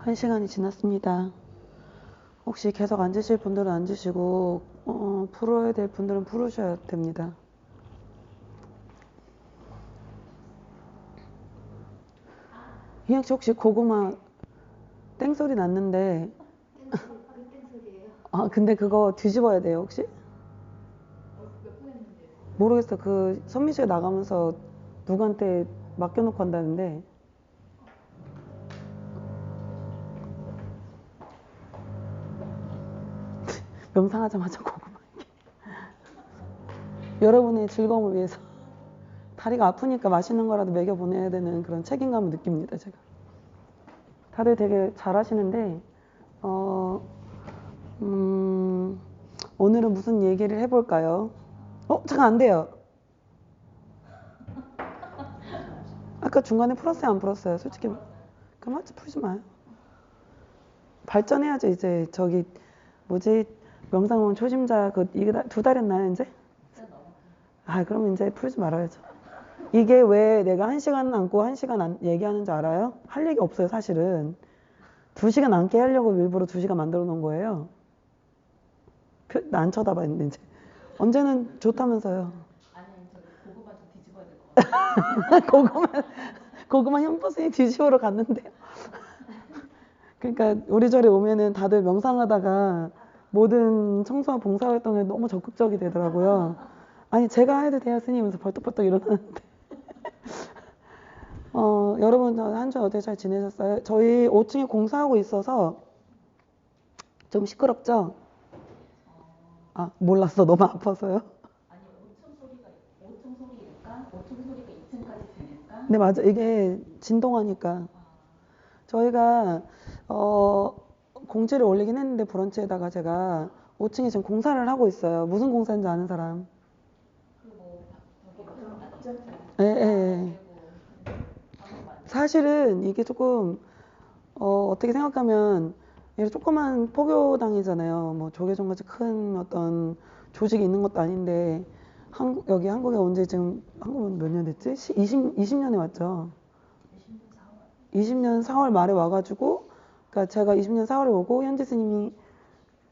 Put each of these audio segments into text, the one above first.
1시간이 지났습니다. 혹시 계속 앉으실 분들은 앉으시고 풀어야 될 분들은 풀으셔야 됩니다. 희영씨 혹시 고구마 땡소리 났는데 근데 그거 뒤집어야 돼요 혹시? 모르겠어. 그 선미씨가 나가면서 누구한테 맡겨놓고 한다는데 명상하자마자 고구마 여러분의 즐거움을 위해서 다리가 아프니까 맛있는 거라도 먹여보내야 되는 그런 책임감을 느낍니다 제가. 다들 되게 잘하시는데 오늘은 무슨 얘기를 해볼까요? 잠깐 안 돼요. 아까 중간에 풀었어요 안 풀었어요? 솔직히 그럼 하지 풀지 마요. 발전해야죠 이제. 저기 뭐지 명상원 초심자 이게 2달 했나요 이제? 그럼 이제 풀지 말아야죠. 이게 왜 내가 1시간 앉고 1시간 얘기하는지 알아요? 할 얘기 없어요 사실은. 2시간 앉게 하려고 일부러 2시간 만들어 놓은 거예요. 나 안 쳐다봤는데 이제. 언제는 좋다면서요. 아니 저기 고구마 좀 뒤집어야 될 것 같아요. 고구마 현보스에 뒤집으러 갔는데 그러니까 우리 절에 오면은 다들 명상하다가 모든 청소와 봉사활동에 너무 적극적이 되더라고요. 아니 제가 해도 돼요 스님 하면서 벌떡벌떡 일어나는데 여러분 한 주 어떻게 잘 지내셨어요? 저희 5층에 공사하고 있어서 좀 시끄럽죠? 몰랐어. 너무 아파서요? 아니 5층 소리일까? 5층 소리가 2층까지 들릴까? 네 맞아. 이게 진동하니까. 저희가 공지를 올리긴 했는데 브런치에다가 제가 5층에 지금 공사를 하고 있어요. 무슨 공사인지 아는 사람? 예. 사실은 이게 조금 어떻게 생각하면 조그만 포교당이잖아요. 뭐 조계종같이 큰 어떤 조직이 있는 것도 아닌데 여기 한국에 온 지 지금 한국은 몇 년 됐지? 20년에 왔죠. 20년 4월 말에 와가지고 그러니까 제가 20년 4월에 오고 현지 스님이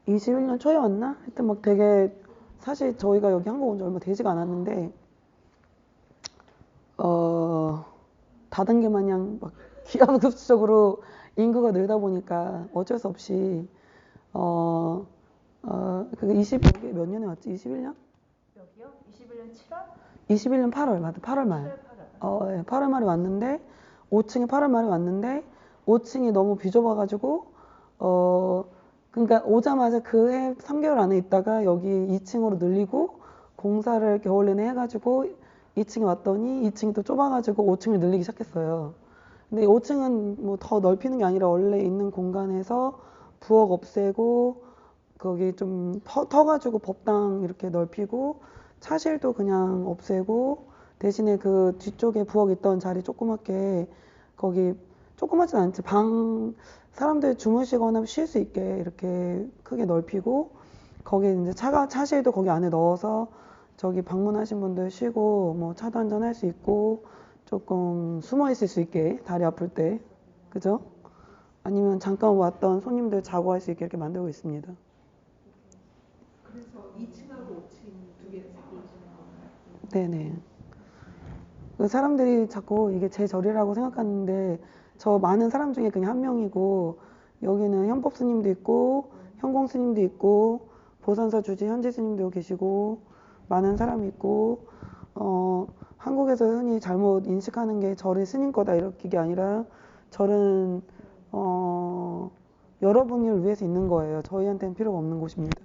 21년 초에 왔나? 하여튼 막 되게 사실 저희가 여기 한국 온 지 얼마 되지가 않았는데 다단계 마냥 막 기하급수적으로 인구가 늘다 보니까 어쩔 수 없이 그게 여기 몇 년에 왔지? 21년? 여기요? 21년 7월? 21년 8월 맞아. 8월 말. 8월. 8월 말에 왔는데 5층에 8월 말에 왔는데 5층이 너무 비좁아가지고 그러니까 오자마자 그 해 3개월 안에 있다가 여기 2층으로 늘리고 공사를 겨울 내내 해가지고 2층에 왔더니 2층이 또 좁아가지고 5층을 늘리기 시작했어요. 근데 5층은 뭐 더 넓히는 게 아니라 원래 있는 공간에서 부엌 없애고 거기 좀 터가지고 법당 이렇게 넓히고 차실도 그냥 없애고 대신에 그 뒤쪽에 부엌 있던 자리 조그맣게 거기 조그맣진 않지 방 사람들 주무시거나 쉴 수 있게 이렇게 크게 넓히고 거기 이제 차실도 거기 안에 넣어서 저기 방문하신 분들 쉬고 뭐 차도 한잔 할 수 있고 조금 숨어 있을 수 있게 다리 아플 때 그죠? 아니면 잠깐 왔던 손님들 자고 할 수 있게 이렇게 만들고 있습니다. 그래서 2층하고 5층 두 개를 바꾸시는 건가요? 네네. 사람들이 자꾸 이게 제 절이라고 생각하는데 저 많은 사람 중에 그냥 한 명이고 여기는 현법 스님도 있고 현공 스님도 있고 보선사 주지 현지 스님도 계시고 많은 사람이 있고 한국에서 흔히 잘못 인식하는 게 절이 스님 거다 이렇게 아니라 절은 여러분을 위해서 있는 거예요. 저희한테는 필요가 없는 곳입니다.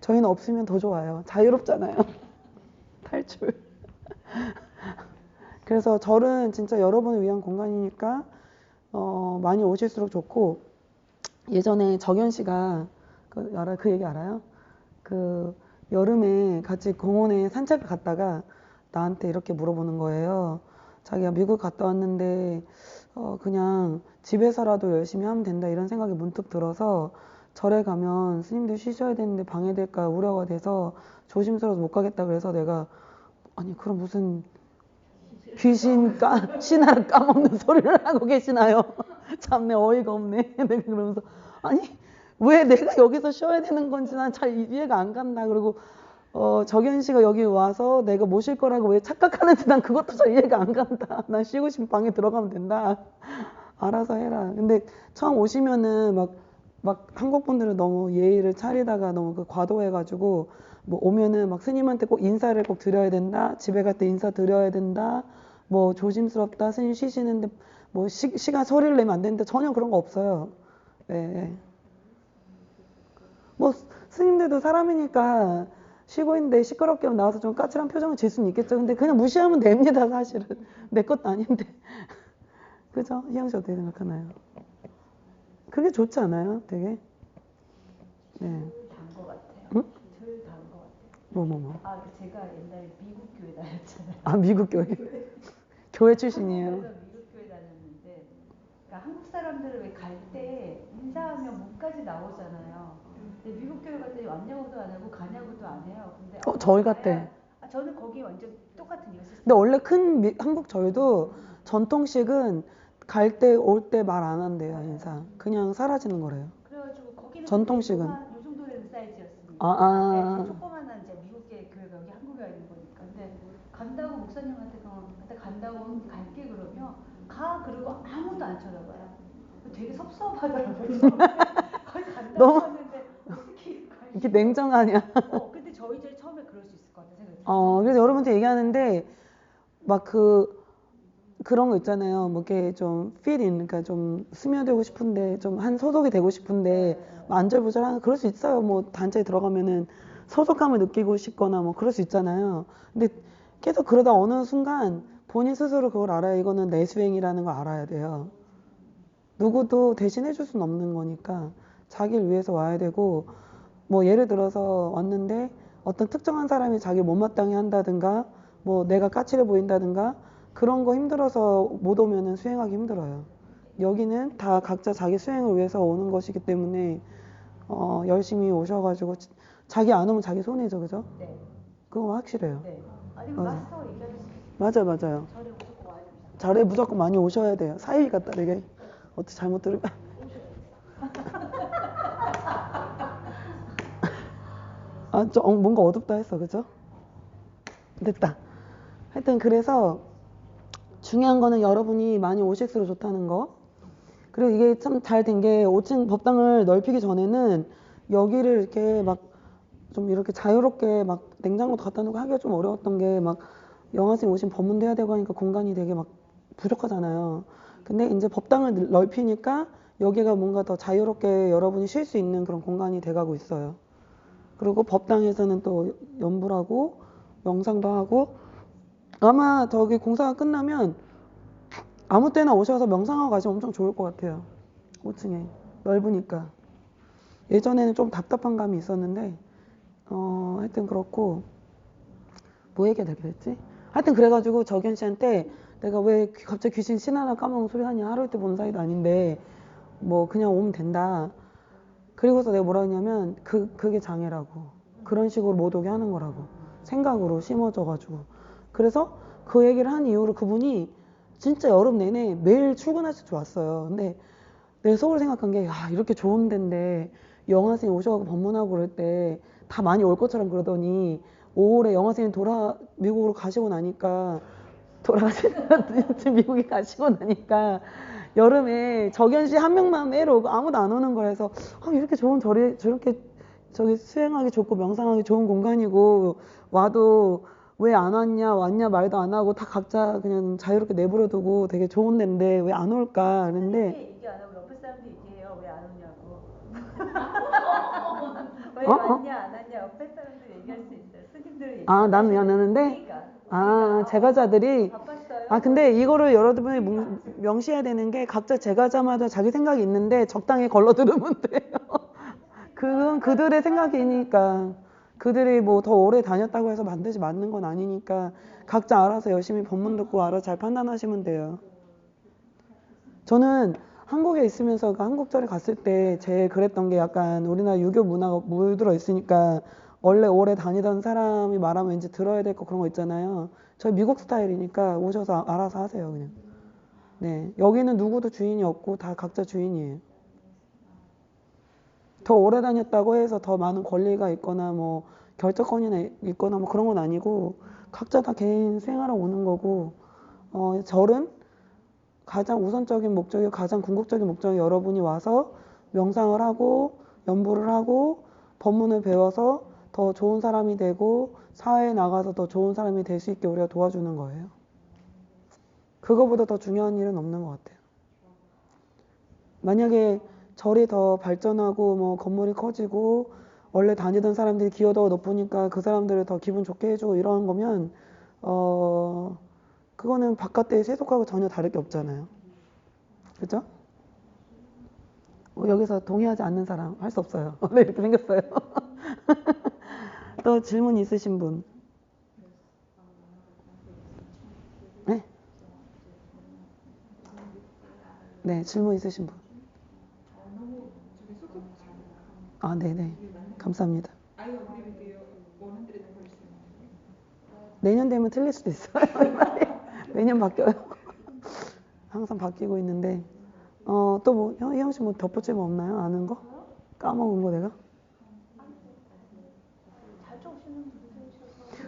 저희는 없으면 더 좋아요. 자유롭잖아요. 탈출. 그래서 절은 진짜 여러분을 위한 공간이니까 많이 오실수록 좋고 예전에 정현 씨가 그 얘기 알아요? 그 여름에 같이 공원에 산책을 갔다가 나한테 이렇게 물어보는 거예요. 자기가 미국 갔다 왔는데 그냥 집에서라도 열심히 하면 된다 이런 생각이 문득 들어서 절에 가면 스님들 쉬셔야 되는데 방해될까 우려가 돼서 조심스러워서 못 가겠다 그래서 내가 아니 그럼 무슨 신하를 까먹는 소리를 하고 계시나요? 참내 어이가 없네. 내가 그러면서 아니 왜 내가 여기서 쉬어야 되는 건지 난 잘 이해가 안 간다. 그리고 정현 씨가 여기 와서 내가 모실 거라고 왜 착각하는지 난 그것도 잘 이해가 안 간다. 난 쉬고 싶은 방에 들어가면 된다. 알아서 해라. 근데 처음 오시면은 막 한국 분들은 너무 예의를 차리다가 너무 그 과도해가지고 뭐 오면은 막 스님한테 꼭 인사를 꼭 드려야 된다. 집에 갈 때 인사 드려야 된다. 뭐 조심스럽다. 스님 쉬시는데 뭐 시간 소리를 내면 안 되는데 전혀 그런 거 없어요. 예. 뭐 스님들도 사람이니까 쉬고 있는데 시끄럽게 나와서 좀 까칠한 표정을 질 수는 있겠죠. 근데 그냥 무시하면 됩니다, 사실은. 내 것도 아닌데. 그죠? 희영 씨 어떻게 생각하나요? 그게 좋지 않아요? 되게? 네. 단것 같아요. 응? 덜 단 것 같아요. 뭐. 제가 옛날에 미국 교회 다녔잖아요. 아, 미국 교회. 교회 출신이에요. 한국에서 미국 교회 다녔는데, 그러니까 한국 사람들은 왜 갈 때 인사하면 문까지 나오잖아요. 근데 미국 교회 갔더니 왔냐고도 안 하고 가냐고도 안 해요. 근데 저희 같아. 저는 거기 완전 똑같은 이유 시스템. 근데 원래 큰 한국 절도 전통식은 갈 때 올 때 말 안 한대요, 인사. 그냥 사라지는 거래요. 그래가지고 거기는 전통식은. 요 정도 되는 사이즈였으니까. 아. 네, 조그만한 이제 미국계 교회가 여기 한국에 와 있는 거니까. 근데 간다고 목사님한테 근데 간다고 갈게 그러면 가 그러고 아무도 안 쳐다봐요. 되게 섭섭하더라고요. 거기 간다고 너무 하는데 어떻게 이렇게 냉정하냐. 근데 저희들이 처음에 그럴 수 있을 것 같아 생각이 들어요. 그래서 여러분한테 얘기하는데 막 그런 거 있잖아요. 뭐 이렇게 좀 fit in, 그러니까 좀 스며들고 싶은데 좀 한 소속이 되고 싶은데 뭐 안절부절하는 그럴 수 있어요. 뭐 단체에 들어가면은 소속감을 느끼고 싶거나 뭐 그럴 수 있잖아요. 근데 계속 그러다 어느 순간 본인 스스로 그걸 알아요. 이거는 내수행이라는 걸 알아야 돼요. 누구도 대신해 줄 수는 없는 거니까 자기를 위해서 와야 되고 뭐 예를 들어서 왔는데 어떤 특정한 사람이 자기를 못마땅해 한다든가 뭐 내가 까칠해 보인다든가 그런 거 힘들어서 못 오면은 수행하기 힘들어요. 여기는 다 각자 자기 수행을 위해서 오는 것이기 때문에 열심히 오셔가지고 자기 안 오면 자기 손해죠, 그죠? 네. 그건 확실해요. 네. 아니 맞아. 마스터가 얘기하셨어요. 맞아요. 절에 무조건 와야 된다. 절에 무조건 많이 오셔야 돼요. 사일 같다 되게 어떻게 잘못 들으면 뭔가 어둡다 했어, 그죠? 됐다. 하여튼 그래서 중요한 거는 여러분이 많이 오실수록 좋다는 거. 그리고 이게 참 잘 된 게 5층 법당을 넓히기 전에는 여기를 이렇게 막 좀 이렇게 자유롭게 막 냉장고도 갖다 놓고 하기가 좀 어려웠던 게 막 영화생 오신 법문도 해야 되고 하니까 공간이 되게 막 부족하잖아요. 근데 이제 법당을 넓히니까 여기가 뭔가 더 자유롭게 여러분이 쉴 수 있는 그런 공간이 돼가고 있어요. 그리고 법당에서는 또 연불 하고 명상도 하고 아마 저기 공사가 끝나면 아무 때나 오셔서 명상하고 가시면 엄청 좋을 것 같아요. 5층에 넓으니까. 예전에는 좀 답답한 감이 있었는데 하여튼 그렇고 뭐 얘기가 되게 됐지? 하여튼 그래가지고 정현 씨한테 내가 왜 갑자기 귀신 신하나 까먹은 소리 하냐, 하루 이틀 본 사이도 아닌데 뭐 그냥 오면 된다. 그리고서 내가 뭐라 했냐면 그게 장애라고. 그런 식으로 못 오게 하는 거라고. 생각으로 심어져가지고. 그래서 그 얘기를 한 이후로 그분이 진짜 여름 내내 매일 출근하실 줄 왔어요. 근데 내가 속으로 생각한 게 이렇게 좋은 데인데 영화생이 오셔가지고 법문하고 그럴 때 다 많이 올 것처럼 그러더니 5월에 영화생이 미국으로 가시고 나니까 미국에 가시고 나니까 여름에 정현 씨 한 명만 매일 오고 아무도 안 오는 거라서 이렇게 좋은 저렇게 저기 수행하기 좋고 명상하기 좋은 공간이고 와도 왜 안 왔냐 말도 안 하고 다 각자 그냥 자유롭게 내버려 두고 되게 좋은 데인데 왜 안 올까 그랬는데 얘기 안 하고 옆에 사람도 얘기해요. 왜 안 오냐고. 왜 왔냐 안 왔냐 옆에 사람도 얘기할 수 있어요. 스님들 얘기. 나는 왜 안 하는데 제가자들이 바빴어요. 근데 이거를 여러분이 명시해야 되는 게 각자 제가자마다 자기 생각이 있는데 적당히 걸러 들으면 돼요. 그건 그들의 생각이니까 그들이 뭐 더 오래 다녔다고 해서 반드시 맞는 건 아니니까 각자 알아서 열심히 법문 듣고 알아서 잘 판단하시면 돼요. 저는 한국에 있으면서 한국절에 갔을 때 제일 그랬던 게 약간 우리나라 유교 문화가 물들어 있으니까 원래 오래 다니던 사람이 말하면 왠지 들어야 될 거 그런 거 있잖아요. 저희 미국 스타일이니까 오셔서 알아서 하세요 그냥. 네, 여기는 누구도 주인이 없고 다 각자 주인이에요. 더 오래 다녔다고 해서 더 많은 권리가 있거나 뭐 결정권이 있거나 뭐 그런 건 아니고 각자 다 개인 생활하고 오는 거고 절은 가장 우선적인 목적이 가장 궁극적인 목적이 여러분이 와서 명상을 하고 연부를 하고 법문을 배워서 더 좋은 사람이 되고 사회에 나가서 더 좋은 사람이 될 수 있게 우리가 도와주는 거예요. 그거보다 더 중요한 일은 없는 것 같아요. 만약에 절이 더 발전하고 뭐 건물이 커지고 원래 다니던 사람들이 기여도가 높으니까 그 사람들을 더 기분 좋게 해주고 이런 거면 그거는 바깥의 세속하고 전혀 다를 게 없잖아요. 그죠? 여기서 동의하지 않는 사람 할 수 없어요. 네, 이렇게 생겼어요. 또 질문 있으신 분? 네? 네, 질문 있으신 분? 너무 저기 쏙쏙 잘. 아, 네네. 감사합니다. I agree with you 100%. 내년 되면 틀릴 수도 있어요. 매년 바뀌어요. 항상 바뀌고 있는데. 또 뭐, 희영 씨 뭐 덧붙일 거 없나요? 아는 거? 까먹은 거 내가?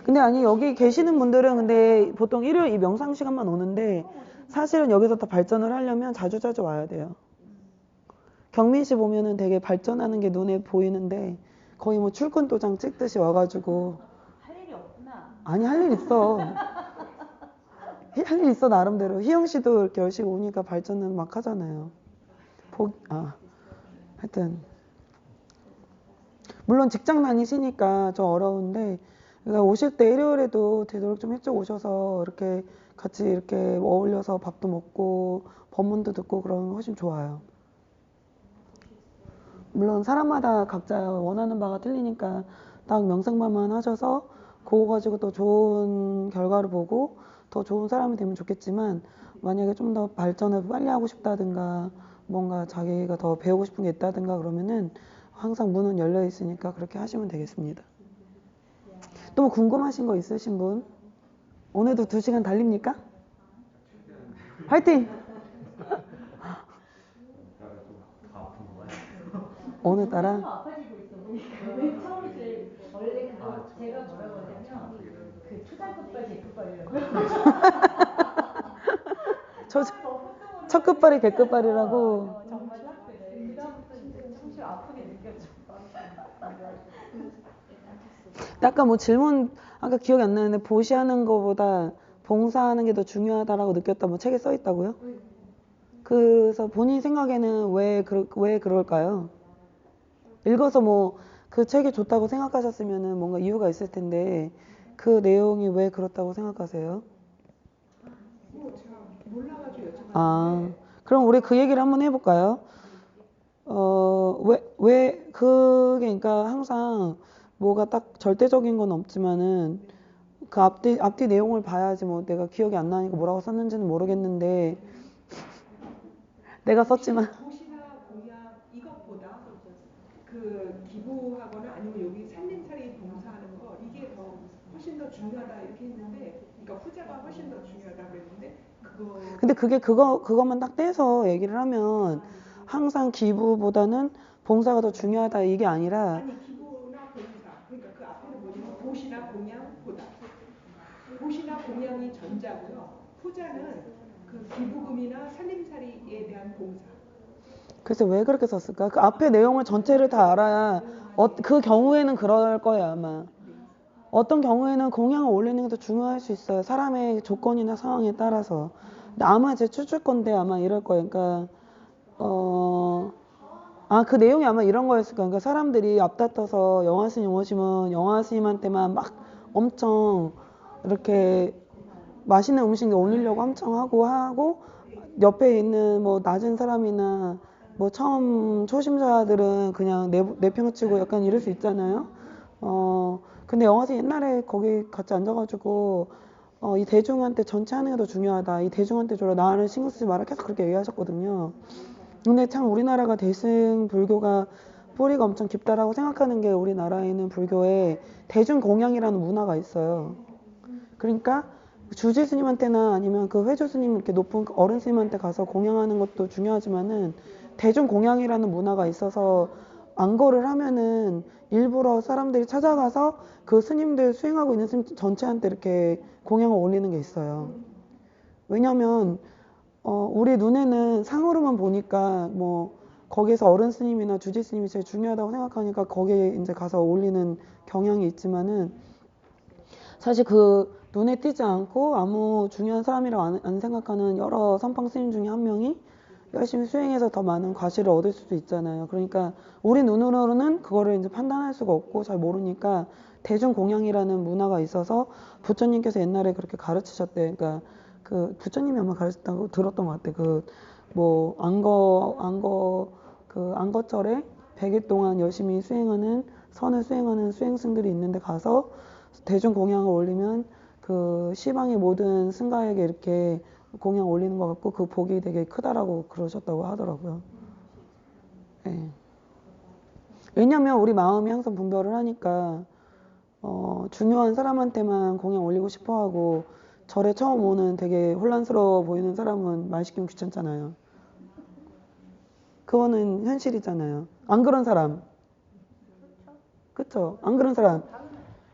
근데 아니, 여기 계시는 분들은 근데 보통 일요일 이 명상 시간만 오는데 사실은 여기서 더 발전을 하려면 자주자주 와야 돼요. 경민 씨 보면은 되게 발전하는 게 눈에 보이는데 거의 뭐 출근 도장 찍듯이 와가지고 할 일이 없구나. 아니, 할 일 있어. 할 일 있어, 나름대로. 희영 씨도 이렇게 열심히 오니까 발전은 막 하잖아요. 하여튼. 물론 직장 다니시니까 좀 어려운데, 그러니까 오실 때 일요일에도 되도록 좀 일찍 오셔서 이렇게 같이 이렇게 어울려서 밥도 먹고 법문도 듣고 그러면 훨씬 좋아요. 물론 사람마다 각자 원하는 바가 틀리니까 딱 명상만만 하셔서 그거 가지고 또 좋은 결과를 보고 더 좋은 사람이 되면 좋겠지만 만약에 좀 더 발전을 빨리 하고 싶다든가 뭔가 자기가 더 배우고 싶은 게 있다든가 그러면은 항상 문은 열려 있으니까 그렇게 하시면 되겠습니다. 또 뭐 궁금하신 거 있으신 분? 오늘도 2시간 달립니까? 화이팅! 오늘따라 아파지고 있어 보니까. 처음에 원래 그거 제가 뭐라고 하냐면 그 초장급발 개급발이라고요. 첫 끝발이 개끝발이라고. 정말 딱 그다음부터 정말 아프게 느껴져. 약간 뭐 질문 아까 기억이 안 나는데 보시하는 거보다 봉사하는 게 더 중요하다라고 느꼈다 뭐 책에 써 있다고요? 그래서 본인 생각에는 왜 그럴까요? 읽어서 뭐 그 책이 좋다고 생각하셨으면은 뭔가 이유가 있을 텐데 그 내용이 왜 그렇다고 생각하세요? 제가 몰라가지고 여쭤봤는데. 그럼 우리 그 얘기를 한번 해볼까요? 그게 그러니까 항상 뭐가 딱 절대적인 건 없지만은 그 앞뒤 내용을 봐야지 뭐 내가 기억이 안 나니까 뭐라고 썼는지는 모르겠는데 내가 썼지만 도시나 공약 이것보다 그 기부하거나 아니면 여기 살림살이 봉사하는 거 이게 더 훨씬 더 중요하다 이렇게 했는데, 그러니까 후자가 훨씬 더 중요하다 그랬는데 그거. 근데 그것만 딱 떼서 얘기를 하면 항상 기부보다는 봉사가 더 중요하다 이게 아니라 아니 기부나 봉사 그러니까 그 앞에는 뭐냐면 도시나 공양보다 도시나 공양이 전자고요. 후자는 그 기부금이나 살림살이에 대한 봉사. 그래서 왜 그렇게 썼을까? 그 앞에 내용을 전체를 다 알아야 그 경우에는 그럴 거예요 아마. 어떤 경우에는 공양을 올리는 게 더 중요할 수 있어요. 사람의 조건이나 상황에 따라서. 근데 아마 제 추측 건데 아마 이럴 거예요. 그러니까 그 내용이 아마 이런 거였을 거예요. 그러니까 사람들이 앞다퉈서 영화스님 오시면 영화스님한테만 막 엄청 이렇게 맛있는 음식 올리려고 엄청 하고 옆에 있는 뭐 낮은 사람이나 뭐 처음 초심자들은 그냥 내팽치고 약간 이럴 수 있잖아요. 근데 영화스 옛날에 거기 같이 앉아가지고 이 대중한테 전체 하는 게 더 중요하다. 이 대중한테 줘라. 나는 신경 쓰지 마라. 계속 그렇게 얘기하셨거든요. 근데 참 우리나라가 대승 불교가 뿌리가 엄청 깊다라고 생각하는 게 우리나라에는 불교에 대중공양이라는 문화가 있어요. 그러니까 주지 스님한테나 아니면 그 회주 스님 이렇게 높은 어른 스님한테 가서 공양하는 것도 중요하지만은 대중 공양이라는 문화가 있어서 안거를 하면은 일부러 사람들이 찾아가서 그 스님들 수행하고 있는 스님 전체한테 이렇게 공양을 올리는 게 있어요. 왜냐면 우리 눈에는 상으로만 보니까 뭐 거기서 어른 스님이나 주지 스님이 제일 중요하다고 생각하니까 거기에 이제 가서 올리는 경향이 있지만은 사실 그 눈에 띄지 않고 아무 중요한 사람이라고 안 생각하는 여러 선방 스님 중에 한 명이 열심히 수행해서 더 많은 과실을 얻을 수도 있잖아요. 그러니까 우리 눈으로는 그거를 이제 판단할 수가 없고 잘 모르니까 대중 공양이라는 문화가 있어서 부처님께서 옛날에 그렇게 가르치셨대. 그러니까 그 부처님이 아마 가르쳤다고 들었던 것 같아. 그 뭐 안거절에 100일 동안 열심히 수행하는 선을 수행하는 수행승들이 있는데 가서 대중 공양을 올리면 그 시방의 모든 승가에게 이렇게 공양 올리는 것 같고 그 복이 되게 크다라고 그러셨다고 하더라고요. 네. 왜냐면 우리 마음이 항상 분별을 하니까 중요한 사람한테만 공양 올리고 싶어하고 절에 처음 오는 되게 혼란스러워 보이는 사람은 말 시키면 귀찮잖아요. 그거는 현실이잖아요. 안 그런 사람. 그쵸? 안 그런 사람.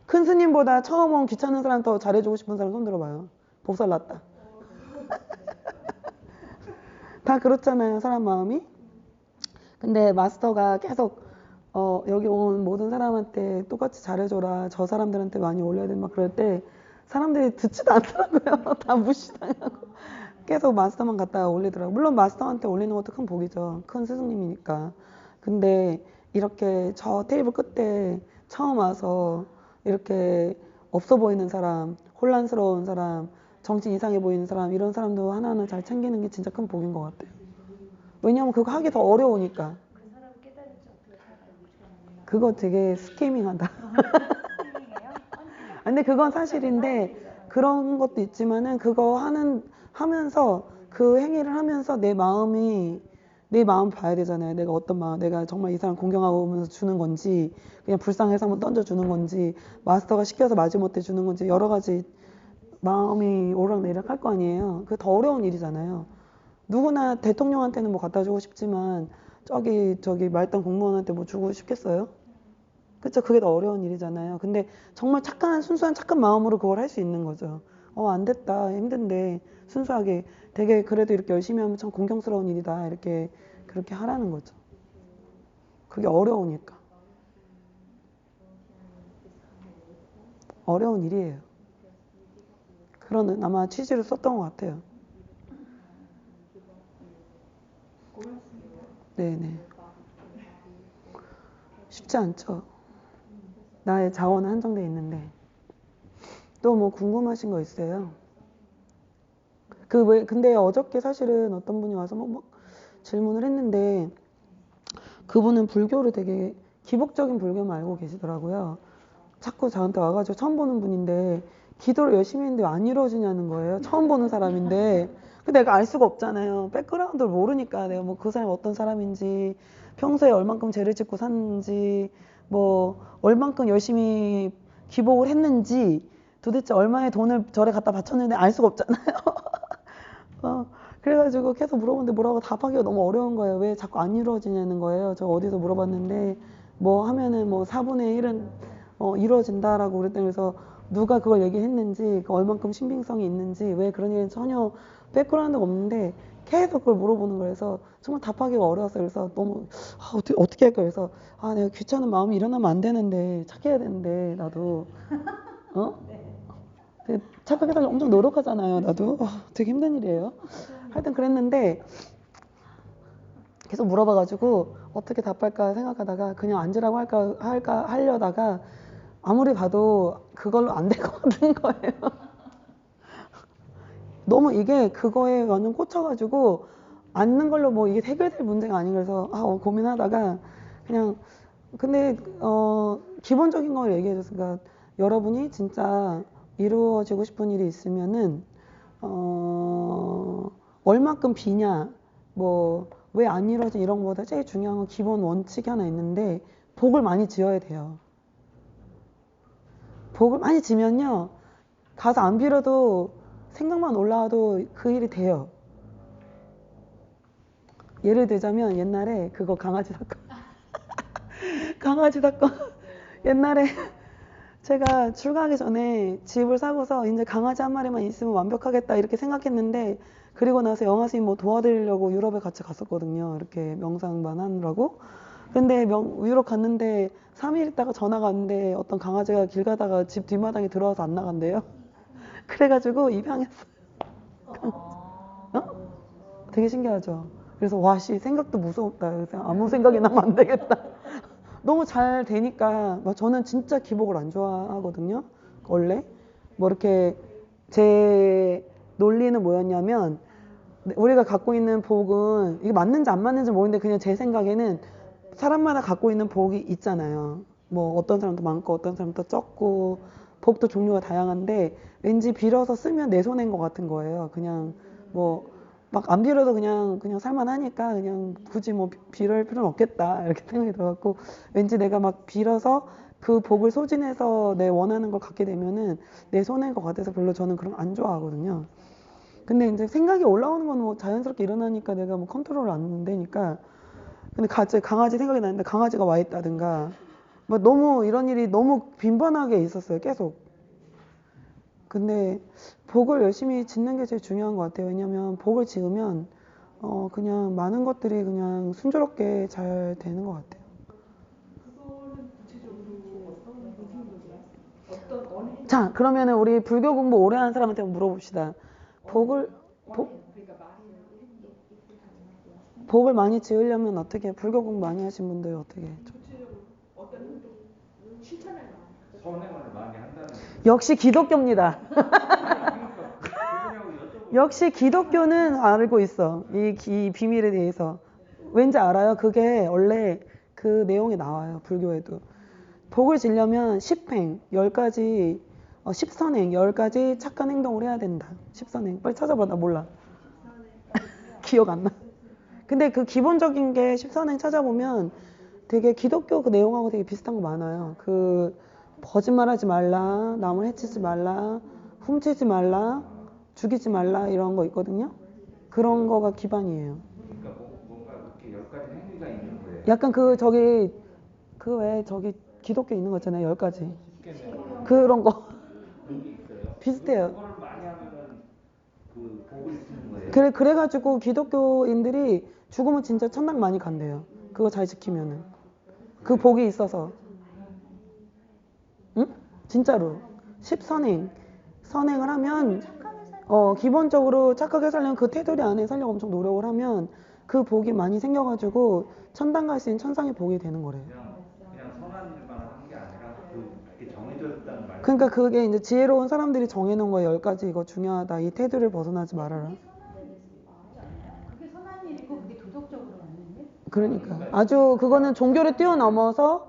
큰 스님보다 처음 온 귀찮은 사람 더 잘해주고 싶은 사람 손 들어봐요. 복살 났다. 다 그렇잖아요, 사람 마음이. 근데 마스터가 계속 여기 온 모든 사람한테 똑같이 잘해줘라. 저 사람들한테 많이 올려야 돼. 막 그럴 때 사람들이 듣지도 않더라고요. 다 무시당하고. 계속 마스터만 갖다가 올리더라고요. 물론 마스터한테 올리는 것도 큰 복이죠. 큰 스승님이니까. 근데 이렇게 저 테이블 끝에 처음 와서 이렇게 없어 보이는 사람, 혼란스러운 사람, 정신 이상해 보이는 사람, 이런 사람도 하나하나 잘 챙기는 게 진짜 큰 복인 것 같아요. 왜냐면 그거 하기 더 어려우니까. 그 사람 깨달을지 어떻게 살아요? 그거 되게 스케이밍하다. 근데 그건 사실인데 그런 것도 있지만은 그거 하면서 그 행위를 하면서 내 마음 봐야 되잖아요. 내가 어떤 마음, 내가 정말 이 사람 공경하고 오면서 주는 건지 그냥 불쌍해서 한번 던져주는 건지 마스터가 시켜서 마지못해 주는 건지 여러 가지 마음이 오락내락 할 거 아니에요. 그게 더 어려운 일이잖아요. 누구나 대통령한테는 뭐 갖다 주고 싶지만 저기 말단 공무원한테 뭐 주고 싶겠어요? 그쵸? 그게 더 어려운 일이잖아요. 근데 정말 순수한 착한 마음으로 그걸 할 수 있는 거죠. 안 됐다. 힘든데 순수하게 되게 그래도 이렇게 열심히 하면 참 공경스러운 일이다. 이렇게 그렇게 하라는 거죠. 그게 어려우니까. 어려운 일이에요. 그런 아마 취지로 썼던 것 같아요. 네네. 쉽지 않죠. 나의 자원은 한정돼 있는데. 또 뭐 궁금하신 거 있어요? 근데 어저께 사실은 어떤 분이 와서 막 질문을 했는데 그분은 불교를 되게 기복적인 불교만 알고 계시더라고요. 자꾸 저한테 와가지고 처음 보는 분인데 기도를 열심히 했는데 왜 안 이루어지냐는 거예요. 처음 보는 사람인데. 근데 내가 알 수가 없잖아요. 백그라운드를 모르니까 내가 뭐 그 사람이 어떤 사람인지 평소에 얼만큼 죄를 짓고 샀는지 뭐 얼만큼 열심히 기복을 했는지 도대체 얼마의 돈을 절에 갖다 바쳤는데 알 수가 없잖아요. 그래가지고 계속 물어보는데 뭐라고 답하기가 너무 어려운 거예요. 왜 자꾸 안 이루어지냐는 거예요. 저 어디서 물어봤는데 뭐 하면은 뭐 4분의 1은 이루어진다라고 그랬더니 그래서 누가 그걸 얘기했는지 얼만큼 신빙성이 있는지 왜 그런 일은 전혀 백그라운드가 없는데 계속 그걸 물어보는 거라서 정말 답하기가 어려웠어요. 그래서 너무 어떻게 할까 그래서 내가 귀찮은 마음이 일어나면 안 되는데 착해야 되는데 나도 착각해달라고 엄청 노력하잖아요. 나도 되게 힘든 일이에요. 하여튼 그랬는데 계속 물어봐가지고 어떻게 답할까 생각하다가 그냥 앉으라고 하려다가 아무리 봐도 그걸로 안 될 것 같은 거예요. 너무 이게 그거에 완전 꽂혀가지고 앉는 걸로 뭐 이게 해결될 문제가 아닌 그래서 고민하다가 그냥 근데 기본적인 걸 얘기해줬어요. 그러니까 여러분이 진짜 이루어지고 싶은 일이 있으면은 얼마큼 비냐 뭐 왜 안 이루어진 이런 거보다 제일 중요한 건 기본 원칙이 하나 있는데 복을 많이 지어야 돼요. 복을 많이 지면요 가서 안 빌어도 생각만 올라와도 그 일이 돼요. 예를 들자면 옛날에 그거 강아지 사건. 강아지 사건. 옛날에 제가 출가하기 전에 집을 사고서 이제 강아지 한 마리만 있으면 완벽하겠다 이렇게 생각했는데, 그리고 나서 영화 선생님 뭐 도와드리려고 유럽에 같이 갔었거든요. 이렇게 명상만 하느라고. 근데 유럽 갔는데 3일 있다가 전화가 왔는데 어떤 강아지가 길 가다가 집 뒷마당에 들어와서 안 나간대요. 그래가지고 입양했어요. 어? 되게 신기하죠. 그래서 와씨 생각도 무섭다. 그래서 아무 생각이 나면 안 되겠다. 너무 잘 되니까. 저는 진짜 기복을 안 좋아하거든요. 원래 뭐 이렇게 제 논리는 뭐였냐면, 우리가 갖고 있는 복은 이게 맞는지 안 맞는지 모르는데 그냥 제 생각에는 사람마다 갖고 있는 복이 있잖아요. 뭐 어떤 사람도 많고 어떤 사람도 적고 복도 종류가 다양한데, 왠지 빌어서 쓰면 내 손해인 것 같은 거예요. 그냥 뭐 막 안 빌어도 그냥 살만하니까 그냥 굳이 뭐 빌을 필요는 없겠다 이렇게 생각이 들어갖고, 왠지 내가 막 빌어서 그 복을 소진해서 내 원하는 걸 갖게 되면은 내 손해인 것 같아서 별로 저는 그런 거 안 좋아하거든요. 근데 이제 생각이 올라오는 건 뭐 자연스럽게 일어나니까 내가 뭐 컨트롤 안 되니까. 근데 갑자기 강아지 생각이 나는데 강아지가 와 있다든가 뭐 너무 이런 일이 너무 빈번하게 있었어요. 계속. 근데 복을 열심히 짓는 게 제일 중요한 것 같아요. 왜냐면 복을 지으면 그냥 많은 것들이 그냥 순조롭게 잘 되는 것 같아요. 그거는 구체적으로 어떤 부분이요? 어떤 어느 행동? 자, 그러면은 우리 불교 공부 오래 하는 사람한테 한번 물어봅시다. 그러니까 복을 많이 지으려면 어떻게 해요? 불교 공부 많이 하신 분들 어떻게 해요? 구체적으로 어떤 행동? 실천할 만 선행을 많이 한다는 거죠. 역시 기독교입니다. 그러냐고 역시 기독교는 알고 있어. 이 비밀에 대해서. 왠지 알아요? 그게 원래 그 내용이 나와요. 불교에도. 복을 지려면 10행, 10가지, 10선행, 10가지 착한 행동을 해야 된다. 10선행. 빨리 찾아봐. 나 몰라. 기억 안 나. 근데 그 기본적인 게 10선행 찾아보면 되게 기독교 그 내용하고 되게 비슷한 거 많아요. 그 거짓말하지 말라, 남을 해치지 말라, 훔치지 말라, 죽이지 말라 이런 거 있거든요. 그런 거가 기반이에요. 그러니까 뭔가 이렇게 10가지 행위가 있는 거예요. 약간 그 외에 저기 기독교 있는 거 있잖아요. 10가지. 쉽겠네요. 그런 거. 그런 게 있어요. 비슷해요. 그거를 많이 하면은 그 복을 주는 거예요. 그래가지고 기독교인들이 죽으면 진짜 천당 많이 간대요. 그거 잘 지키면은. 그 복이 있어서. 응? 진짜로. 10선행. 선행을 하면, 기본적으로 착하게 살려면 그 테두리 안에 살려고 엄청 노력을 하면 그 복이 많이 생겨가지고 천당 갈 수 있는 천상의 복이 되는 거래요. 그냥 선한 일만 하는 게 아니라 그게 정해져 있다는 말. 그러니까 그게 이제 지혜로운 사람들이 정해놓은 거예요. 10가지 이거 중요하다. 이 테두리를 벗어나지 말아라. 그게 선한 일이고 그게 도덕적으로 맞는 일? 그러니까 아주 그거는 종교를 뛰어넘어서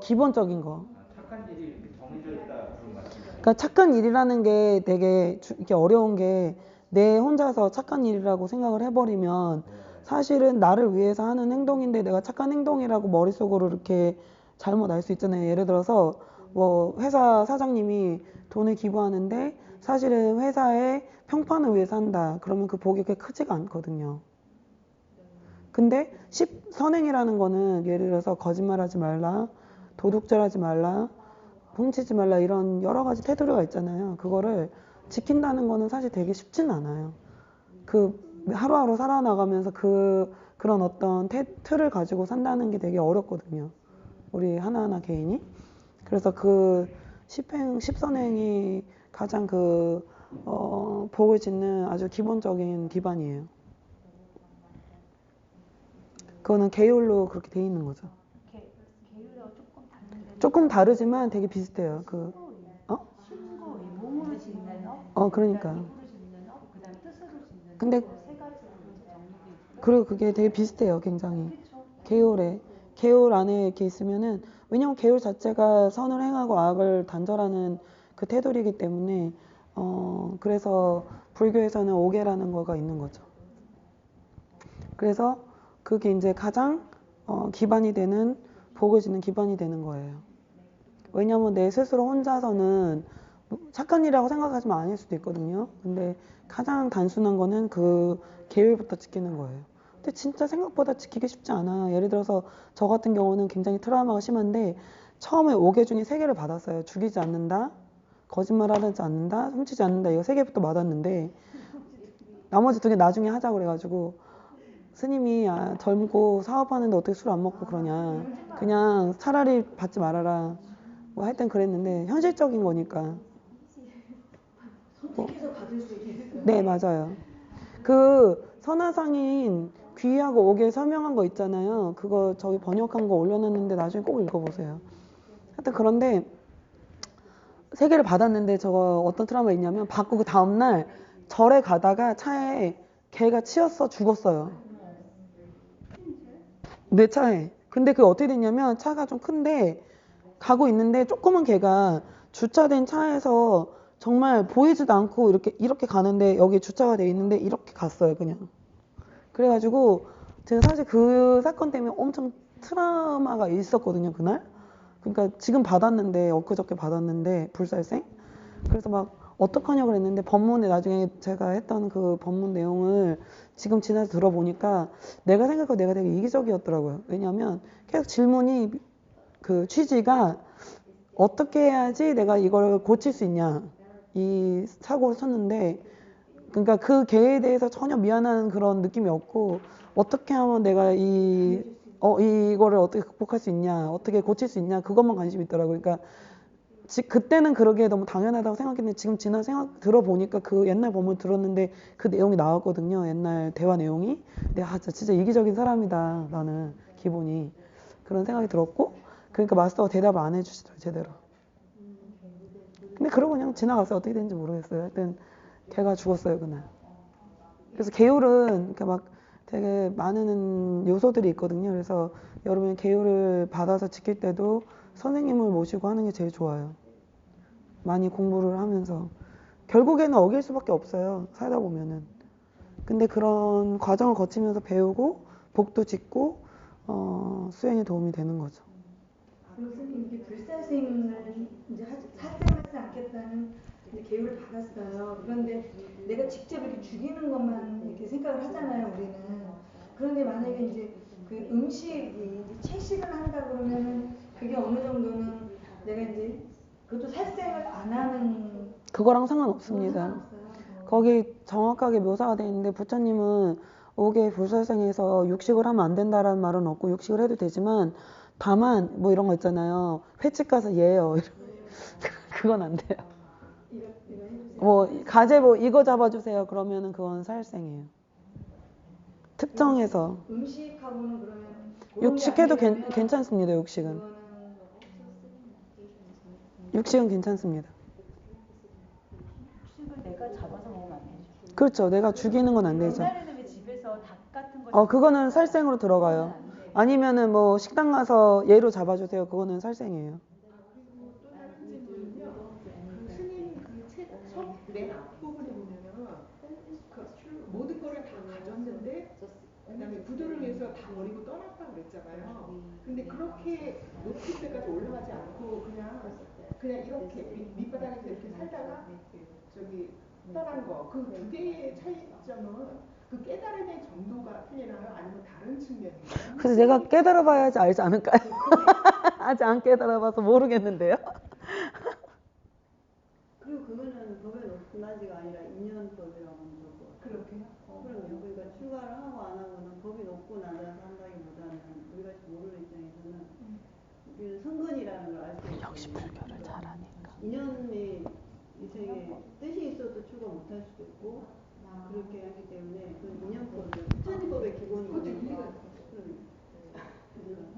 기본적인 거. 착한 일이 이렇게 정해져 있다 그런 말씀. 그러니까 착한 일이라는 게 되게 이렇게 어려운 게, 내 혼자서 착한 일이라고 생각을 해버리면 사실은 나를 위해서 하는 행동인데 내가 착한 행동이라고 머릿속으로 이렇게 잘못 알 수 있잖아요. 예를 들어서 뭐 회사 사장님이 돈을 기부하는데 사실은 회사의 평판을 위해서 한다. 그러면 그 복이 그렇게 크지가 않거든요. 근데 선행이라는 거는 예를 들어서 거짓말하지 말라, 도둑질하지 말라, 훔치지 말라 이런 여러 가지 테두리가 있잖아요. 그거를 지킨다는 거는 사실 되게 쉽진 않아요. 그 하루하루 살아나가면서 그런 어떤 틀을 가지고 산다는 게 되게 어렵거든요. 우리 하나하나 개인이. 그래서 그 10선행이 가장 복을 짓는 아주 기본적인 기반이에요. 그거는 계율로 그렇게 돼 있는 거죠. 계율하고 조금 다른데. 조금 다르지만 되게 비슷해요. 신고, 몸으로 짓는 업, 그러니까. 입으로 짓는 업, 그다음 뜻으로 짓는 근데 업, 세 가지로 정리돼 있고. 그리고 그게 되게 비슷해요. 굉장히. 그렇죠. 계율 안에 이렇게 있으면은, 왜냐면 계율 자체가 선을 행하고 악을 단절하는 그 테두리이기 때문에 그래서 불교에서는 오계라는 거가 있는 거죠. 그래서 그게 이제 가장 기반이 되는, 복을 짓는 기반이 되는 거예요. 왜냐면 내 스스로 혼자서는 착한 일이라고 생각하지만 아닐 수도 있거든요. 근데 가장 단순한 거는 그 계율부터 지키는 거예요. 근데 진짜 생각보다 지키기 쉽지 않아요. 예를 들어서 저 같은 경우는 굉장히 트라우마가 심한데 처음에 5개 중에 3개를 받았어요. 죽이지 않는다, 거짓말하지 않는다, 훔치지 않는다, 이거 3개부터 맞았는데 나머지 2개 나중에 하자고 그래가지고 스님이 젊고 사업하는데 어떻게 술 안 먹고 그러냐, 그냥 차라리 받지 말아라, 뭐 하여튼 그랬는데 현실적인 거니까. 선택해서 받을 수 있어요. 네, 맞아요. 그 선화상인 귀하고 옥에 설명한 거 있잖아요. 그거 저기 번역한 거 올려놨는데 나중에 꼭 읽어보세요. 하여튼 그런데 3개를 받았는데 저거 어떤 트라우마 있냐면 받고 그 다음날 절에 가다가 차에 개가 치였어, 죽었어요. 내 차에. 근데 그게 어떻게 됐냐면 차가 좀 큰데 가고 있는데 조그만 개가 주차된 차에서 정말 보이지도 않고 이렇게 가는데 여기 주차가 돼 있는데 이렇게 갔어요, 그냥. 그래가지고 제가 사실 그 사건 때문에 엄청 트라우마가 있었거든요, 그날. 그러니까 지금 받았는데, 엊그저께 받았는데 불살생. 그래서 막 어떡하냐고 그랬는데 법문에 나중에 제가 했던 그 법문 내용을 지금 지나서 들어보니까 내가 생각하고 내가 되게 이기적이었더라고요. 왜냐하면 계속 질문이 그 취지가 어떻게 해야지 내가 이걸 고칠 수 있냐, 이 사고를 쳤는데, 그러니까 그 개에 대해서 전혀 미안한 그런 느낌이 없고 어떻게 하면 내가 이거를 어떻게 극복할 수 있냐, 어떻게 고칠 수 있냐, 그것만 관심이 있더라고요. 그러니까 그때는 그러게 너무 당연하다고 생각했는데 지금 지나 들어보니까 그 옛날 법문 들었는데 그 내용이 나왔거든요. 옛날 대화 내용이. 근데 진짜 이기적인 사람이다, 나는 기본이. 그런 생각이 들었고, 그러니까 마스터가 대답을 안 해주시더라고요, 제대로. 근데 그러고 그냥 지나갔어요. 어떻게 됐는지 모르겠어요. 하여튼 걔가 죽었어요, 그날. 그래서 계율은 이렇게 막 되게 많은 요소들이 있거든요. 그래서 여러분이 계율을 받아서 지킬 때도 선생님을 모시고 하는 게 제일 좋아요. 많이 공부를 하면서. 결국에는 어길 수밖에 없어요, 살다 보면은. 근데 그런 과정을 거치면서 배우고 복도 짓고 수행에 도움이 되는 거죠. 선생님, 이게 불사생을 이제 살생하지 않겠다는 이제 계율을 받았어요. 그런데 내가 직접 이렇게 죽이는 것만 이렇게 생각을 하잖아요, 우리는. 그런데 만약에 이제 그 음식이 채식을 한다 그러면은 그게 어느 정도는 내가 이제 그것도 살생을 안 하는 그거랑 상관없습니다. 거기 정확하게 묘사가 되어 있는데 부처님은 5개 불살생에서 육식을 하면 안 된다라는 말은 없고 육식을 해도 되지만 다만 뭐 이런 거 있잖아요. 횟집 가서 예요. 그건 안 돼요. 뭐 가재보 이거 잡아주세요. 그러면은 그건 살생이에요. 특정해서. 음식하고는 그러면 육식해도 괜찮습니다. 육식은 괜찮습니다. 음식을 내가 잡아서 먹으면 안 되죠. 그렇죠. 내가 죽이는 건 안 되죠. 옛날에는 왜 집에서 닭 같은 거 그거는 살생으로 들어가요. 아니면은 뭐 식당 가서 예로 잡아주세요. 그거는 살생이에요. 그리고 또 다른 질문은요. 그 스님 그책맨 앞부분에 보면은 그 모든 거를 다 가졌는데 그다음에 부도를 위해서 다 버리고 떠났다 그랬잖아요. 근데 그렇게 높은 데까지 올라가지 않고 그냥 이렇게 밑바닥에서 이렇게 살다가 저기 떠난 거. 그 두 개의 차이점은 그 깨달음의 정도가 틀리나요? 아니면 다른 측면인가요? 그래서 내가 깨달아봐야지 알지 않을까요? 아직 안 깨달아봐서 모르겠는데요. 그리고 그거는 법에 높낮이가 아니라 인연법이라고 하는 거고. 그렇게요? 그럼요. 그러니까 출가를 하고 안 하고는 법이 높고 낮아서 한다기보다는 우리가 모르는 입장에서는 우리는 선근이라는 걸 알 수 있어요. 역시 불교를 잘하니까. 인연이 이 세계에 뜻이 있어도 출가 못할 수도 있고 그렇게 하기 때문에 그 인연법을 부처님법의 기본이니까.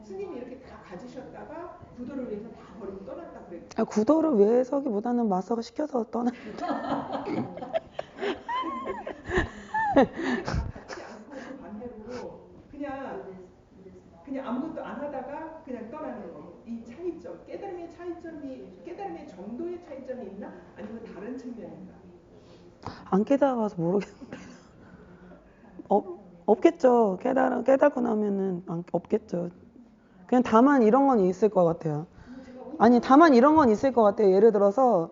스님이 이렇게 다 가지셨다가 구도를 위해서 다 버리고 떠났다 그랬죠. 구도를 위해서기보다는 마서가 시켜서 떠났는데. 받지 않고 그 반대로 그냥 아무것도 안 하다가 그냥 떠나는 거. 이 차이점, 깨달음의 정도의 차이점이 있나? 아니면 다른 측면인가? 안 깨달아봐서 모르겠는데. 없겠죠. 깨닫고 나면은 없겠죠. 그냥 다만 이런 건 있을 것 같아요. 아니, 다만 이런 건 있을 것 같아요. 예를 들어서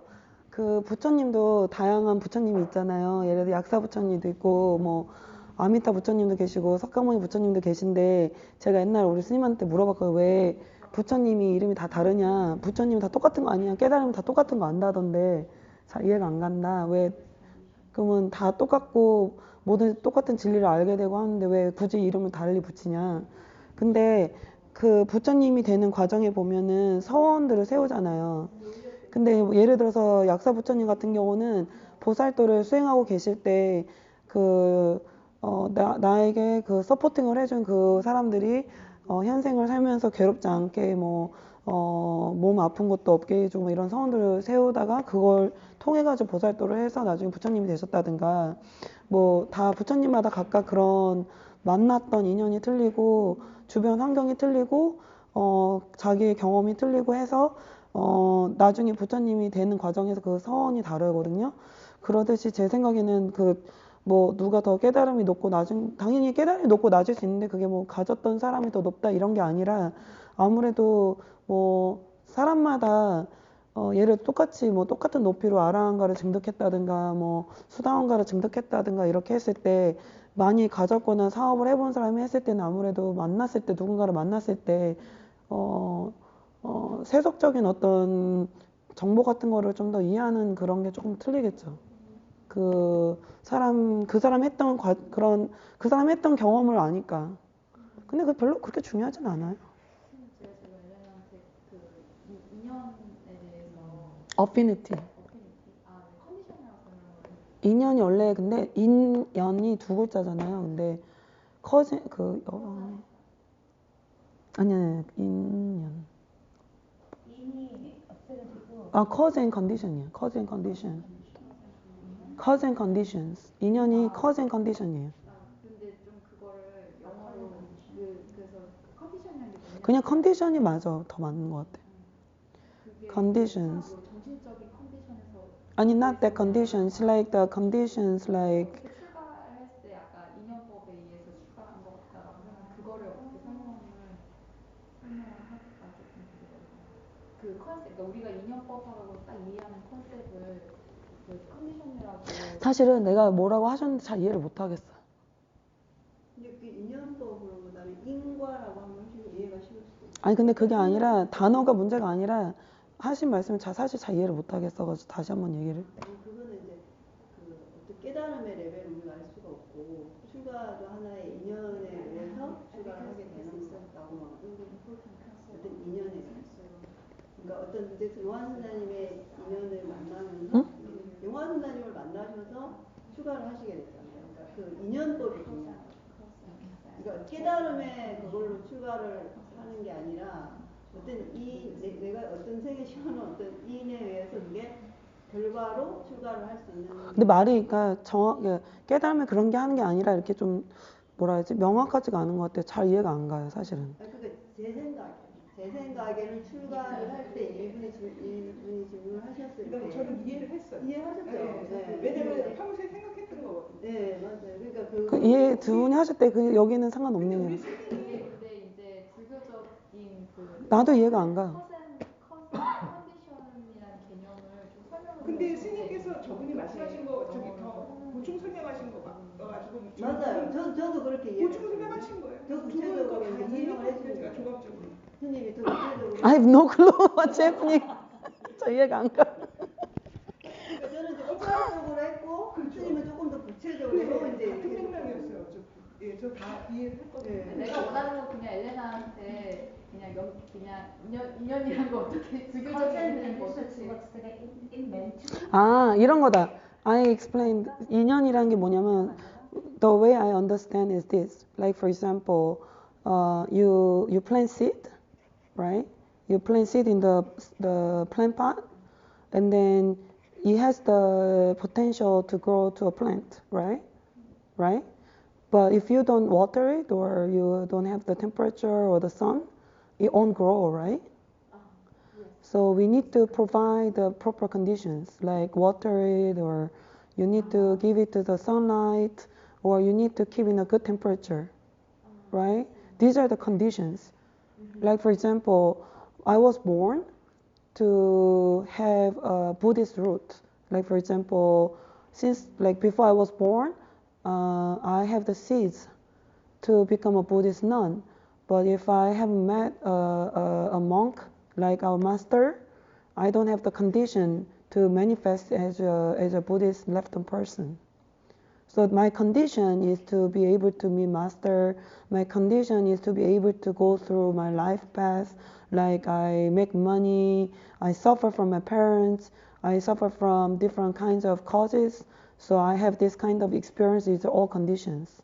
그 부처님도 다양한 부처님이 있잖아요. 예를 들어 약사 부처님도 있고 뭐 아미타 부처님도 계시고 석가모니 부처님도 계신데 제가 옛날 우리 스님한테 물어봤거든요. 왜 부처님이 이름이 다 다르냐? 부처님이 다 똑같은 거 아니야? 깨달으면 다 똑같은 거 안다던데 잘 이해가 안 간다. 왜 그러면 다 똑같고 모든 똑같은 진리를 알게 되고 하는데 왜 굳이 이름을 달리 붙이냐? 근데 그 부처님이 되는 과정에 보면은 서원들을 세우잖아요. 근데 예를 들어서 약사 부처님 같은 경우는 보살도를 수행하고 계실 때 나에게 그 서포팅을 해준 그 사람들이 현생을 살면서 괴롭지 않게 몸 아픈 것도 없게 해주고 뭐 이런 서원들을 세우다가 그걸 통해가지고 보살도를 해서 나중에 부처님이 되셨다든가 뭐 다 부처님마다 각각 그런 만났던 인연이 틀리고 주변 환경이 틀리고 자기의 경험이 틀리고 해서 나중에 부처님이 되는 과정에서 그 서원이 다르거든요. 그러듯이 제 생각에는 뭐 누가 더 깨달음이 높고 당연히 깨달음이 높고 낮을 수 있는데 그게 뭐 가졌던 사람이 더 높다 이런 게 아니라 아무래도 뭐 사람마다 예를 들어 똑같이 뭐 똑같은 높이로 아라한가를 증득했다든가 뭐 수다원가를 증득했다든가 이렇게 했을 때 많이 가졌거나 사업을 해본 사람이 했을 때는 아무래도 만났을 때 누군가를 만났을 때 세속적인 어떤 정보 같은 거를 좀 더 이해하는 그런 게 조금 틀리겠죠. 그 사람 했던 그 사람 했던 경험을 아니까. 근데 그 별로 그렇게 중요하진 않아요. 제가 엘레나한테 그 인연에 대해서 어피니티. 컨디션이라고 설명을 인연이 원래 근데 인연이 두 글자잖아요. 근데 커진 아니 인연. 인이 없애가지고 cause and condition이에요. cause and condition. cause and conditions. 인연이 cause and condition이에요. 근데 좀 그거를 영어로 그래서 컨디션이라는 게 뭐냐? 그냥 컨디션이 맞아. 더 맞는 것 같아. 그게 conditions. 뭐 정신적인 컨디션에서 아니 not that conditions. Like the conditions like 이렇게 출가했을 때 약간 인연법에 의해서 출가한 것 같다라고 하면 그거를 어떻게 설명할까 조금 그 컨셉, 그러니까 우리가 인연법하고 딱 이해하는 컨셉을 그 컨디션이라고 사실은 내가 뭐라고 하셨는지 잘 이해를 못 하겠어. 근데 그 인연법으로 그다음에 인과라고 하면 좀 이해가 쉬울 수도 있어요. 아니 근데 그게 아니라 단어가 문제가 아니라 하신 말씀을 사실 잘 이해를 못 하겠어가지고 다시 한번 얘기를. 그거는 이제 그 어떤 깨달음의 레벨을 우리가 알 수가 없고 출가도 하나의 인연에 의해서 출가를 하게 되는 거라고 어떤 인연에 의해서. 그러니까 어떤 이제 용환 선생님의 인연을 만나면서 용환 선생님을 만나셔서 출가를 하시게 됐잖아요. 그러니까 그 인연법이 중요한 거예요. 그러니까 깨달음의 그걸로 출가를 하는 게 아니라 어떤 내가 어떤 생에 시원한 어떤 인에 의해서 그게 결과로 출가를 할 수 있는. 근데 말이 그러니까 깨달으면 그런 게 하는 게 아니라 이렇게 좀 뭐라 해야지 명확하지가 않은 것 같아요. 잘 이해가 안 가요, 사실은. 그러니까 제 생각에는 출가를 할 때 일분이 질문을 하셨을 때 저는 이해를 했어요. 이해하셨죠? 네. 왜냐면 평소에 생각했던 거거든요. 네, 맞아요. 그러니까 그 이해 두 분이 하실 때 여기는 상관없네요. 근데 이제 불교적인 그 나도 이해가 안 가. 컨디션이라는 개념을 좀 설명을 근데 해주실 때 스님께서 저분이 말씀하신 거 저기 더 보충 설명하신 거 가지고 맞아요. 저도 그렇게 이해해요. 보충 설명하신 거예요. 더 구체적으로 다 설명을 이해했거든요. 해주는 제가 거예요. 종합적으로. 스님이 더 구체적으로. I have no clue what's happening. 저 이해가 안 가. 그러니까 저는 이제 포괄적으로 했고 스님은 조금 더 구체적으로 이제 같은 맥락이었어요. 저 다 이해를 했거든요. 네. 내가 원하는 건 그냥 엘레나한테 그냥 인연이란 거 어떻게 불교적인 인연이란 거 어떻게 이런 거다. I explained 인연이라는 게 뭐냐면 the way I understand is this. Like for example, you plant seed, right? You plant seed in the plant pot, and then it has the potential to grow to a plant, right? Right? But if you don't water it or you don't have the temperature or the sun, it won't grow, right? So we need to provide the proper conditions, like water it, or you need to give it to the sunlight, or you need to keep in a good temperature, right? These are the conditions. Like for example, I was born, to have a Buddhist root. Like for example, since like before I was born, I have the seeds to become a Buddhist nun. But if I haven't met a monk like our master, I don't have the condition to manifest as a Buddhist left-hand person. So my condition is to be able to meet master. My condition is to be able to go through my life path. Like I make money, I suffer from my parents, I suffer from different kinds of causes. So I have this kind of experiences, all conditions.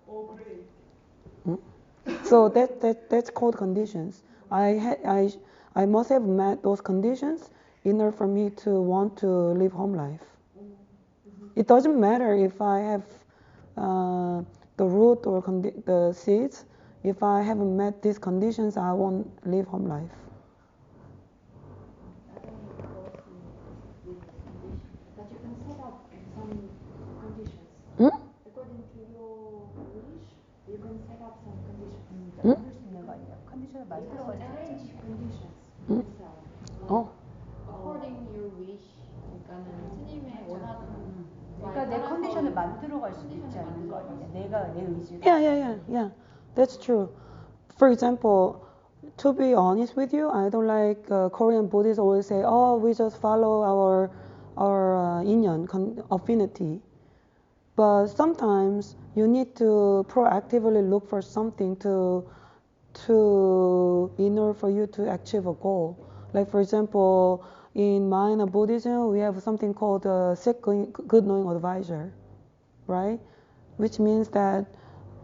Oh, great. So that's called conditions. I must have met those conditions in order for me to want to live home life. It doesn't matter if I have the root or the seeds. If I haven't met these conditions, I won't live home life. But you can set up some conditions. According to your wish, you can set up some conditions. 만들 수 있는 거 아니야? 컨디션을 You 만들어 can 가지고. arrange conditions yourself. According your wish. 그러니까는 스님의 원하는 그러니까 내 컨디션을 만들어 갈 수도 있지 않는 거 아니냐? 내가 내 의지로. Yeah. That's true. For example, to be honest with you, I don't like Korean Buddhists always say, "Oh, we just follow our inyan affinity." But sometimes you need to proactively look for something to in order for you to achieve a goal. Like for example, in Mahayana Buddhism, we have something called a sick good knowing advisor, right? Which means that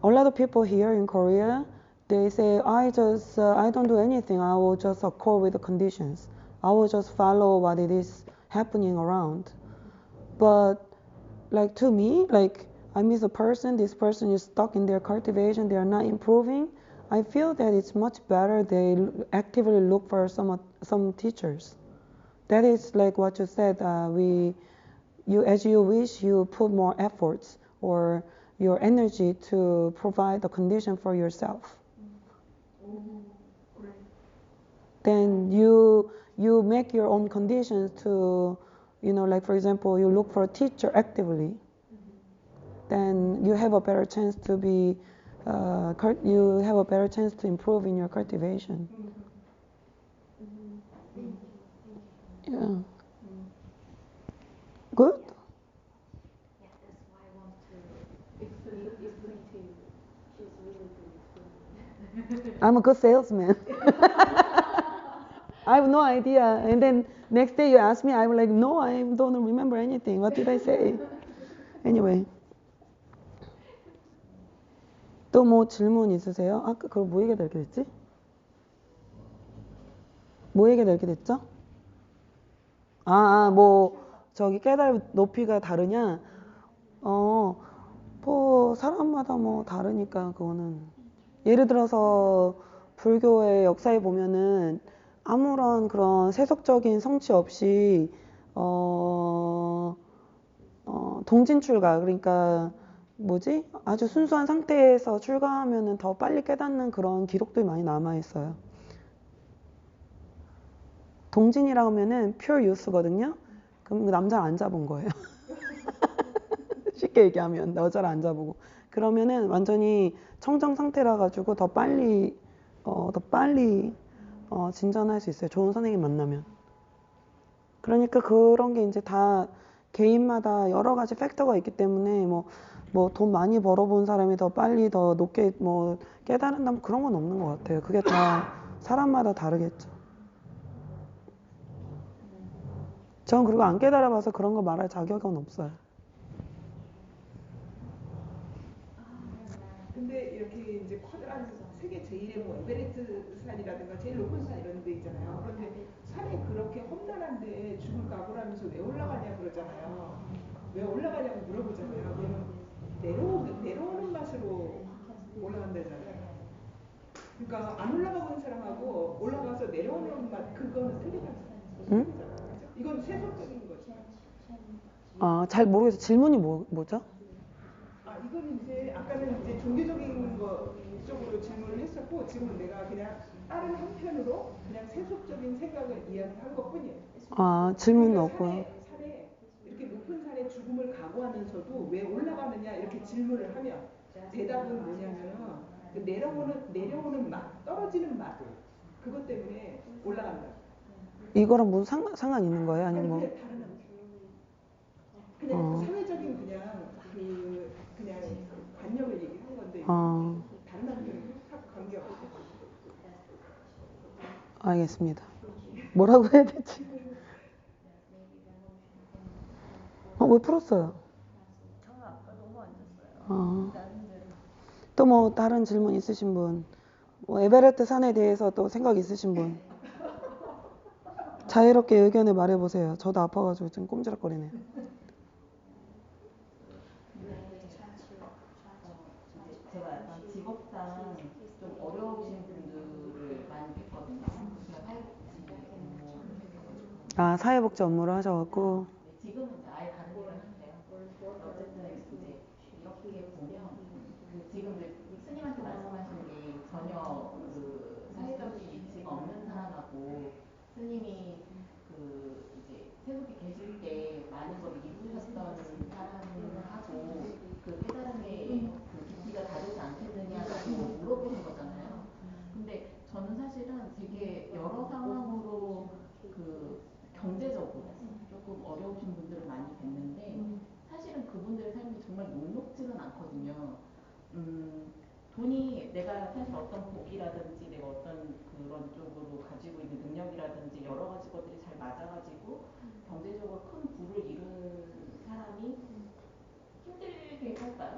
a lot of people here in Korea, they say, I don't do anything. I will just accord with the conditions. I will just follow what it is happening around. But like to me, like I meet a person, this person is stuck in their cultivation, they are not improving. I feel that it's much better they actively look for some teachers. That is like what you said. As you wish, you put more efforts or your energy to provide the condition for yourself. Then you make your own conditions to, like for example, you look for a teacher actively. Then you have a better chance to be, you have a better chance to improve in your cultivation. Yeah. Good? Yeah, that's why I want to explain to you. She's really good. I'm a good salesman. I have no idea. And then next day you ask me, I'm like, no, I don't remember anything. What did I say? Anyway. 또 뭐 질문 있으세요? 아까 그걸 뭐 얘기가 이렇게 됐지? 뭐 얘기가 이렇게 됐죠? 저기 깨달음 높이가 다르냐? 뭐 사람마다 뭐 다르니까 그거는. 예를 들어서 불교의 역사에 보면은 아무런 그런 세속적인 성취 없이 동진 출가, 그러니까 뭐지? 아주 순수한 상태에서 출가하면은 더 빨리 깨닫는 그런 기록들이 많이 남아 있어요. 동진이라고 하면은 pure youth거든요. 그럼 남자를 안 잡은 거예요. 쉽게 얘기하면 여자를 안 잡고. 그러면은 완전히 청정 상태라 가지고 더 빨리 진전할 수 있어요. 좋은 선생님 만나면. 그러니까 그런 게 이제 다 개인마다 여러 가지 팩터가 있기 때문에 뭐 돈 많이 벌어본 사람이 더 빨리 더 높게 뭐 깨달은다 그런 건 없는 것 같아요. 그게 다 사람마다 다르겠죠. 전 그리고 안 깨달아봐서 그런 거 말할 자격은 없어요. 근데 이렇게 이제 커다란 세계 제1의 뭐 에베레스트 산이라든가 제일 높은 산 이런 데 있잖아요. 그런데 산에 그렇게 험난한데 죽을 각오라면서 왜 올라가냐 그러잖아요. 왜 올라가냐고 물어보잖아요. 그러면 내려오는 맛으로 올라간다잖아요. 그러니까 안 올라가 본 사람하고 올라가서 내려오는 맛 그거는 틀리잖아요. 이건 세속적인 거죠. 잘 모르겠어요. 질문이 뭐죠? 이거는 이제 아까는 이제 종교적인 거 쪽으로 질문을 했었고 지금은 내가 그냥 다른 한편으로 그냥 세속적인 생각을 이야기한 것뿐이에요. 아, 질문은 그러니까 없고요. 산에 이렇게 높은 산에 죽음을 각오하면서도 왜 올라가느냐 이렇게 질문을 하면 대답은 뭐냐면은 그 내려오는 맛, 떨어지는 맛 그것 때문에 올라가는 거예요. 이거랑 무슨 상관 있는 거예요? 아니 아니면 뭐? 그냥 다른 그냥 그 사회적인 그냥 관념을 얘기한 건데 다른 한편은 관계없고. 알겠습니다. 뭐라고 해야 되지? 왜 풀었어요? 저는 아까 너무 안 잤어요. 나름대로. 또 뭐 다른 질문 있으신 분? 뭐 에베레스트 산에 대해서 또 생각 있으신 분? 자유롭게 의견을 말해보세요. 저도 아파가지고 좀 꼼지락거리네요. 제가 약간 직업상 좀 어려우신 분들을 많이 뵀거든요. 제가 아, 사회복지 업무를 하셔갖고. 지금은 이제 아예 다른 일을 하는데요. 어쨌든 이제 이렇게 보면 지금 이제 스님한테 말씀하신 게 전혀 그 사회적인 위치가 없는 사람하고 스님이 그 이제 세속에 계실 때 많은 걸 이루셨던 사람하고 그 깨달음의 그 깊이가 다르지 않겠느냐라고 물어보는 거잖아요. 근데 저는 사실은 되게 여러 상황으로 그 경제적으로 조금 어려우신 분들을 많이 뵀는데 사실은 그분들의 삶이 정말 녹록지는 않거든요. 돈이 내가 사실 어떤 복이라든지 내가 어떤 그런 쪽으로 가지고 있는 능력이라든지 여러 가지 것들이 잘 맞아가지고 경제적으로 큰 부를 이룬 사람이 힘들게 살까요?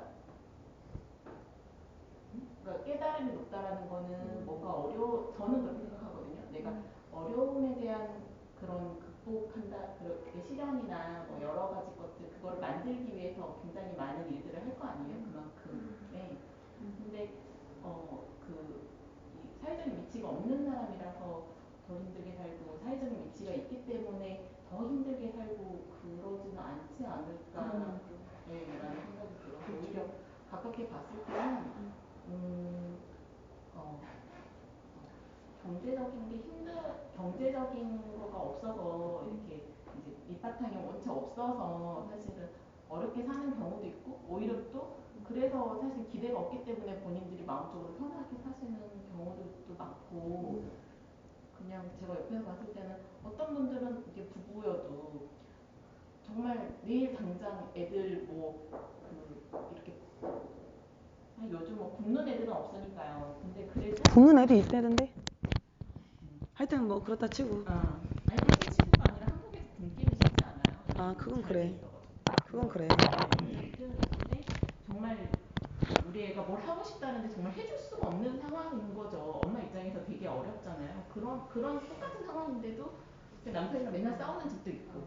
그러니까 깨달음이 높다라는 거는 뭔가 저는 그렇게 생각하거든요. 내가 어려움에 대한 그런 극복한다, 그렇게 시련이나 뭐 여러 가지 것들 그걸 만들기 위해서 굉장히 많은 일들을 할 거 아니에요. 그만큼의. 근데 이 사회적인 위치가 없는 사람이라서 더 힘들게 살고 사회적인 위치가 있기 때문에 더 힘들게 살고 그러지는 않지 않을까 라는 생각이 들어서 오히려 가깝게 봤을 때는 경제적인 거가 없어서 이렇게 이제 밑바탕이 원체 없어서 사실은 어렵게 사는 경우도 있고 오히려 또 그래서 사실 기대가 없기 때문에 본인들이 마음적으로 편하게 사시는 경우도 많고 그냥 제가 옆에서 봤을 때는 어떤 분들은 이게 부부여도 정말 내일 당장 애들 이렇게 요즘 뭐 굶는 애들은 없으니까요. 근데 그래도 굶는 애도 있다던데? 하여튼 뭐 그렇다 치고. 아니 그렇게 치고가 아니라 한국에서 굶기는 쉽지 않아요. 아, 그건 그래. 그건 그래. 근데 정말 우리 애가 뭘 하고 싶다는데 정말 해줄 수가 없는 상황인 거죠. 엄마 입장에서 되게 어렵잖아요. 그런 똑같은 상황인데도 남편이랑 맨날 싸우는 집도 있고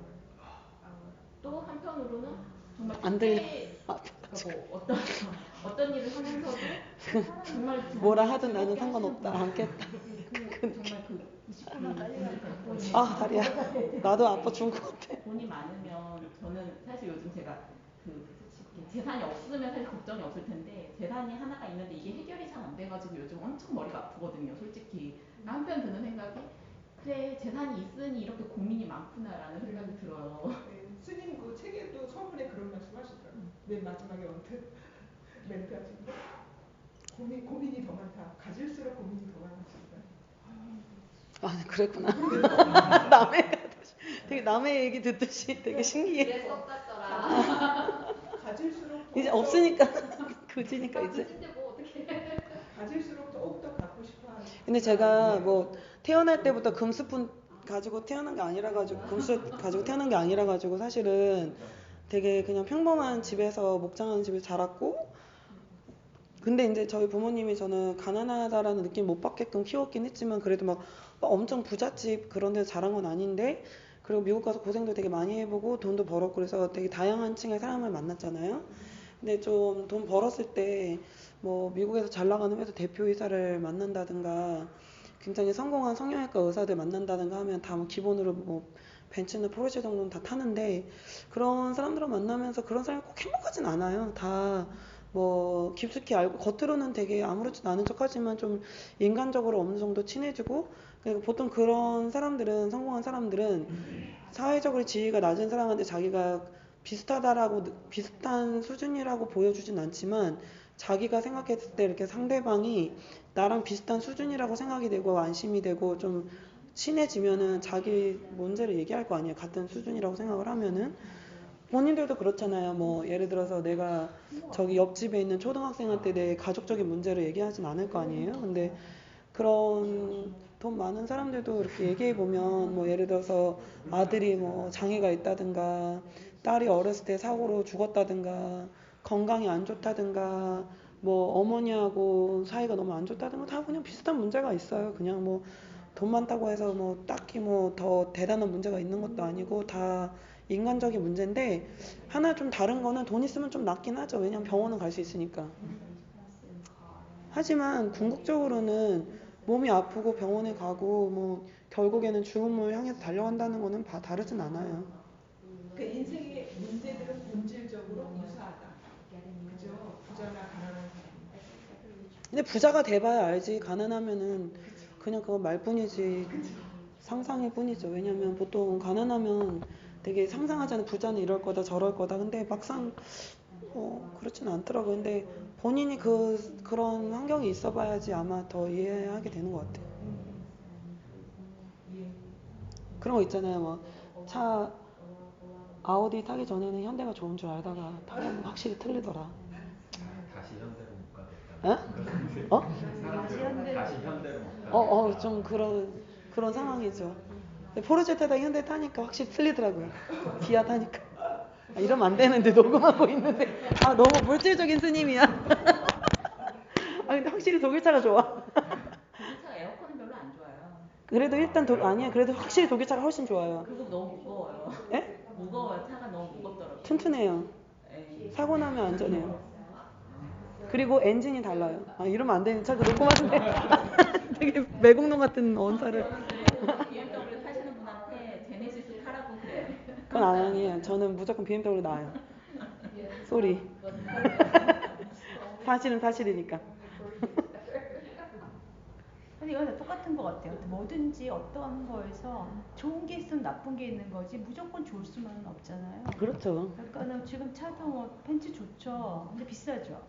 또 한편으로는 정말 안 들려. 어떤 일을 하면서도 정말 뭐라 하든 나는 상관없다. 안 깼다. 정말 그 20분만 빨리 갖고 있는 아, 다리야. 나도 아파 죽을 것 같아. 돈이 많으면 저는 사실 요즘 제가 재산이 없으면 사실 걱정이 없을 텐데 재산이 하나가 있는데 이게 해결이 잘 안 돼가지고 요즘 엄청 머리가 아프거든요. 솔직히 한편 드는 생각이 그래 재산이 있으니 이렇게 고민이 많구나라는 생각이 들어요. 스님 그 책에도 서문에 그런 말씀 하시더라고요. 맨 마지막에 언뜻 멘트 하신데 고민이 더 많다. 가질수록 고민이 더 많으시다. 아, 그랬구나. 남의 얘기 듣듯이 되게 신기해. 그래서 똑같더라. 가질수록 이제 없으니까 그지니까 이제. 가질수록 더욱더 갖고 싶어하는. 근데 제가 뭐 태어날 때부터 금스푼 가지고 태어난 게 아니라 가지고 금수 가지고 태어난 게 아니라 가지고 사실은 되게 그냥 평범한 집에서 목장하는 집에 자랐고 근데 이제 저희 부모님이 저는 가난하다라는 느낌 못 받게끔 키웠긴 했지만 그래도 막 엄청 부잣집 그런 데서 자란 건 아닌데 그리고 미국 가서 고생도 되게 많이 해보고 돈도 벌었고 그래서 되게 다양한 층의 사람을 만났잖아요. 근데 좀 돈 벌었을 때 뭐 미국에서 잘 나가는 회사 대표이사를 만난다든가 굉장히 성공한 성형외과 의사들 만난다든가 하면 다 뭐 기본으로 뭐 벤츠나 포르쉐 정도는 다 타는데 그런 사람들을 만나면서 그런 사람이 꼭 행복하진 않아요. 다 뭐 깊숙이 알고 겉으로는 되게 아무렇지도 않은 척하지만 좀 인간적으로 어느 정도 친해지고 그리고 보통 그런 사람들은 성공한 사람들은 사회적으로 지위가 낮은 사람한테 자기가 비슷하다라고 비슷한 수준이라고 보여주진 않지만 자기가 생각했을 때 이렇게 상대방이 나랑 비슷한 수준이라고 생각이 되고 안심이 되고 좀 친해지면은 자기 문제를 얘기할 거 아니에요. 같은 수준이라고 생각을 하면은 본인들도 그렇잖아요. 뭐 예를 들어서 내가 저기 옆집에 있는 초등학생한테 내 가족적인 문제를 얘기하진 않을 거 아니에요. 근데 그런 돈 많은 사람들도 이렇게 얘기해 보면 뭐 예를 들어서 아들이 뭐 장애가 있다든가 딸이 어렸을 때 사고로 죽었다든가 건강이 안 좋다든가 뭐 어머니하고 사이가 너무 안 좋다든가 다 그냥 비슷한 문제가 있어요. 그냥 뭐 돈 많다고 해서 뭐 딱히 뭐 더 대단한 문제가 있는 것도 아니고 다 인간적인 문제인데 하나 좀 다른 거는 돈 있으면 좀 낫긴 하죠. 왜냐면 병원은 갈 수 있으니까. 하지만 궁극적으로는 몸이 아프고 병원에 가고 뭐 결국에는 죽음을 향해서 달려간다는 거는 다르진 않아요. 그 인생의 문제들은 본질적으로 유사하다. 그죠? 부자나 가난한 사람. 근데 부자가 돼봐야 알지. 가난하면은 그냥 그건 말뿐이지. 상상일 뿐이죠. 왜냐면 보통 가난하면 되게 상상하잖아요. 부자는 이럴 거다 저럴 거다. 근데 막상 그렇지는 않더라고요. 근데 본인이 그런 환경이 있어 봐야지 아마 더 이해하게 되는 것 같아요. 그런 거 있잖아요. 뭐 차 아우디 타기 전에는 현대가 좋은 줄 알다가 타보면 확실히 틀리더라. 다시 현대로 못 가겠다. 어? 다시 현대로 못 가겠다. 좀 그런 상황이죠. 근데 포르쉐 타다 현대 타니까 확실히 틀리더라고요. 기아 타니까. 아, 이러면 안 되는데 녹음하고 있는데 너무 물질적인 스님이야. 근데 확실히 독일차가 좋아. 독일차가 에어컨은 별로 안 좋아요. 그래도 일단 아니야. 그래도 확실히 독일차가 훨씬 좋아요. 그리고 너무 무거워요. 예? 무거워요. 차가 너무 무겁더라고요. 튼튼해요. 에이. 사고 나면 안전해요. 그리고 엔진이 달라요. 이러면 안 되는 차가 녹음하는데 되게 매국노 같은 언사를. BMW 타시는 분한테 제네시스 타라고 그래요. 그건 아니에요. 저는 무조건 BMW 나아요. 쏘리. 사실은 사실이니까. 근데 이건 다 똑같은 것 같아요. 뭐든지 어떠한 거에서 좋은 게 있으면 나쁜 게 있는 거지 무조건 좋을 수만은 없잖아요. 그렇죠. 그러니까 지금 차도 뭐 벤츠 좋죠. 근데 비싸죠.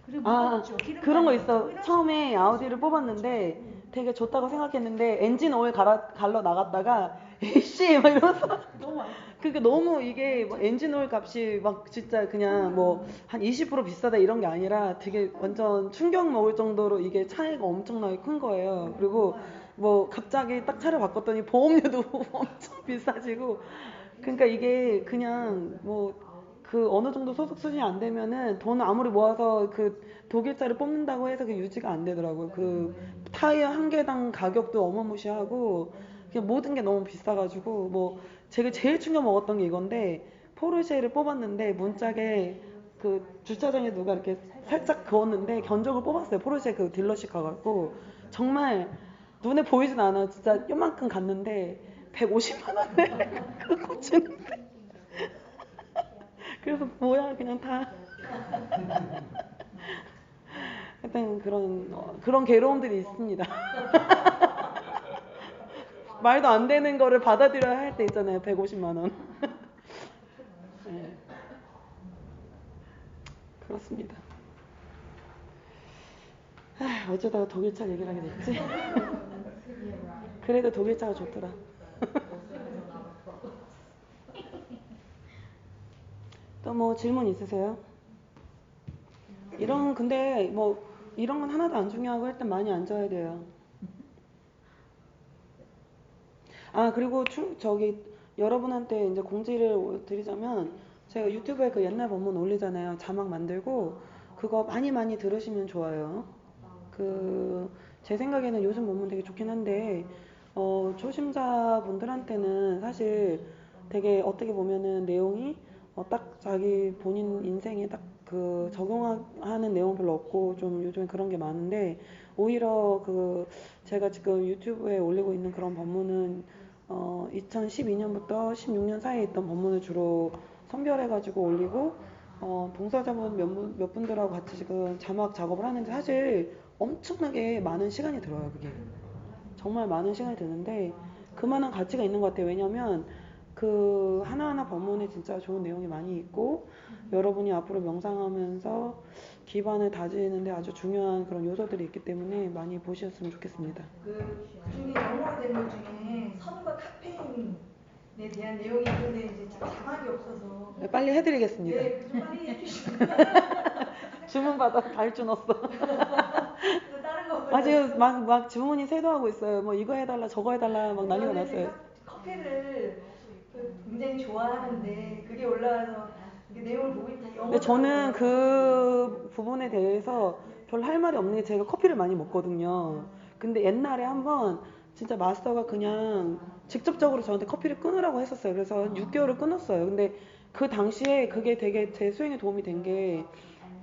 그리고 무겁죠. 기름 그런 거 많이 있어. 들고 이런 처음에 아우디를 뽑았는데 되게 좋다고 생각했는데 엔진 오일 갈러 나갔다가 에이씨 막 이러면서 너무 많이 그러니까 너무 이게 뭐 엔진 오일 값이 막 진짜 그냥 뭐 한 20% 비싸다 이런 게 아니라 되게 완전 충격 먹을 정도로 이게 차이가 엄청나게 큰 거예요. 그리고 뭐 갑자기 딱 차를 바꿨더니 보험료도 엄청 비싸지고 그러니까 이게 그냥 뭐 그 어느 정도 소득 수준이 안 되면은 돈 아무리 모아서 그 독일차를 뽑는다고 해서 그 유지가 안 되더라고요. 그 타이어 한 개당 가격도 어마무시하고 그냥 모든 게 너무 비싸가지고 뭐 제가 제일 충격 먹었던 게 이건데 포르쉐를 뽑았는데 문짝에 그 주차장에 누가 이렇게 살짝 그었는데 견적을 뽑았어요. 포르쉐 그 딜러십 가갖고 정말 눈에 보이진 않아. 진짜 요만큼 갔는데 150만 원에 그거 고치는데 그래서 뭐야 그냥 다 하여튼 그런 괴로움들이 있습니다. 말도 안 되는 거를 받아들여야 할 때 있잖아요. 150만 원. 네. 그렇습니다. 어쩌다가 독일차 얘기를 하게 됐지? 그래도 독일차가 좋더라. 또 뭐 질문 있으세요? 근데 뭐 이런 건 하나도 안 중요하고 일단 많이 앉아야 돼요. 그리고 저기 여러분한테 이제 공지를 드리자면 제가 유튜브에 그 옛날 본문 올리잖아요. 자막 만들고 그거 많이 들으시면 좋아요. 제 생각에는 요즘 본문 되게 좋긴 한데 초심자분들한테는 사실 되게 어떻게 보면은 내용이 딱 자기 본인 인생에 딱 그 적용하는 내용 별로 없고 좀 요즘에 그런 게 많은데 오히려 제가 지금 유튜브에 올리고 있는 그런 본문은 2012년부터 16년 사이에 있던 본문을 주로 선별해가지고 올리고 봉사자분 몇 분들하고 같이 지금 자막 작업을 하는데 사실 엄청나게 많은 시간이 들어요, 그게. 정말 많은 시간이 드는데 그만한 가치가 있는 것 같아요. 왜냐면 그 하나하나 법문에 진짜 좋은 내용이 많이 있고 여러분이 앞으로 명상하면서 기반을 다지는데 아주 중요한 그런 요소들이 있기 때문에 많이 보셨으면 좋겠습니다. 그 중에 영어로 된 것 중에 선과 카페인에 대한 내용이 있는데 이제 자막이 없어서 네, 빨리 해드리겠습니다. 네, 좀 빨리 해주시면 주문 받아 다할줄 넣었어. 그래서 다른 거 지금 막 주문이 새도하고 있어요. 뭐 이거 해달라 저거 해달라 막 난리가 저는 났어요. 커피를 굉장히 좋아하는데 그게 올라와서 그 내용을 보고 있다. 근데 저는 그 부분에 대해서 별로 할 말이 없는 게 제가 커피를 많이 먹거든요. 근데 옛날에 한번 진짜 마스터가 그냥 직접적으로 저한테 커피를 끊으라고 했었어요. 그래서 6개월을 끊었어요. 근데 그 당시에 그게 되게 제 수행에 도움이 된 게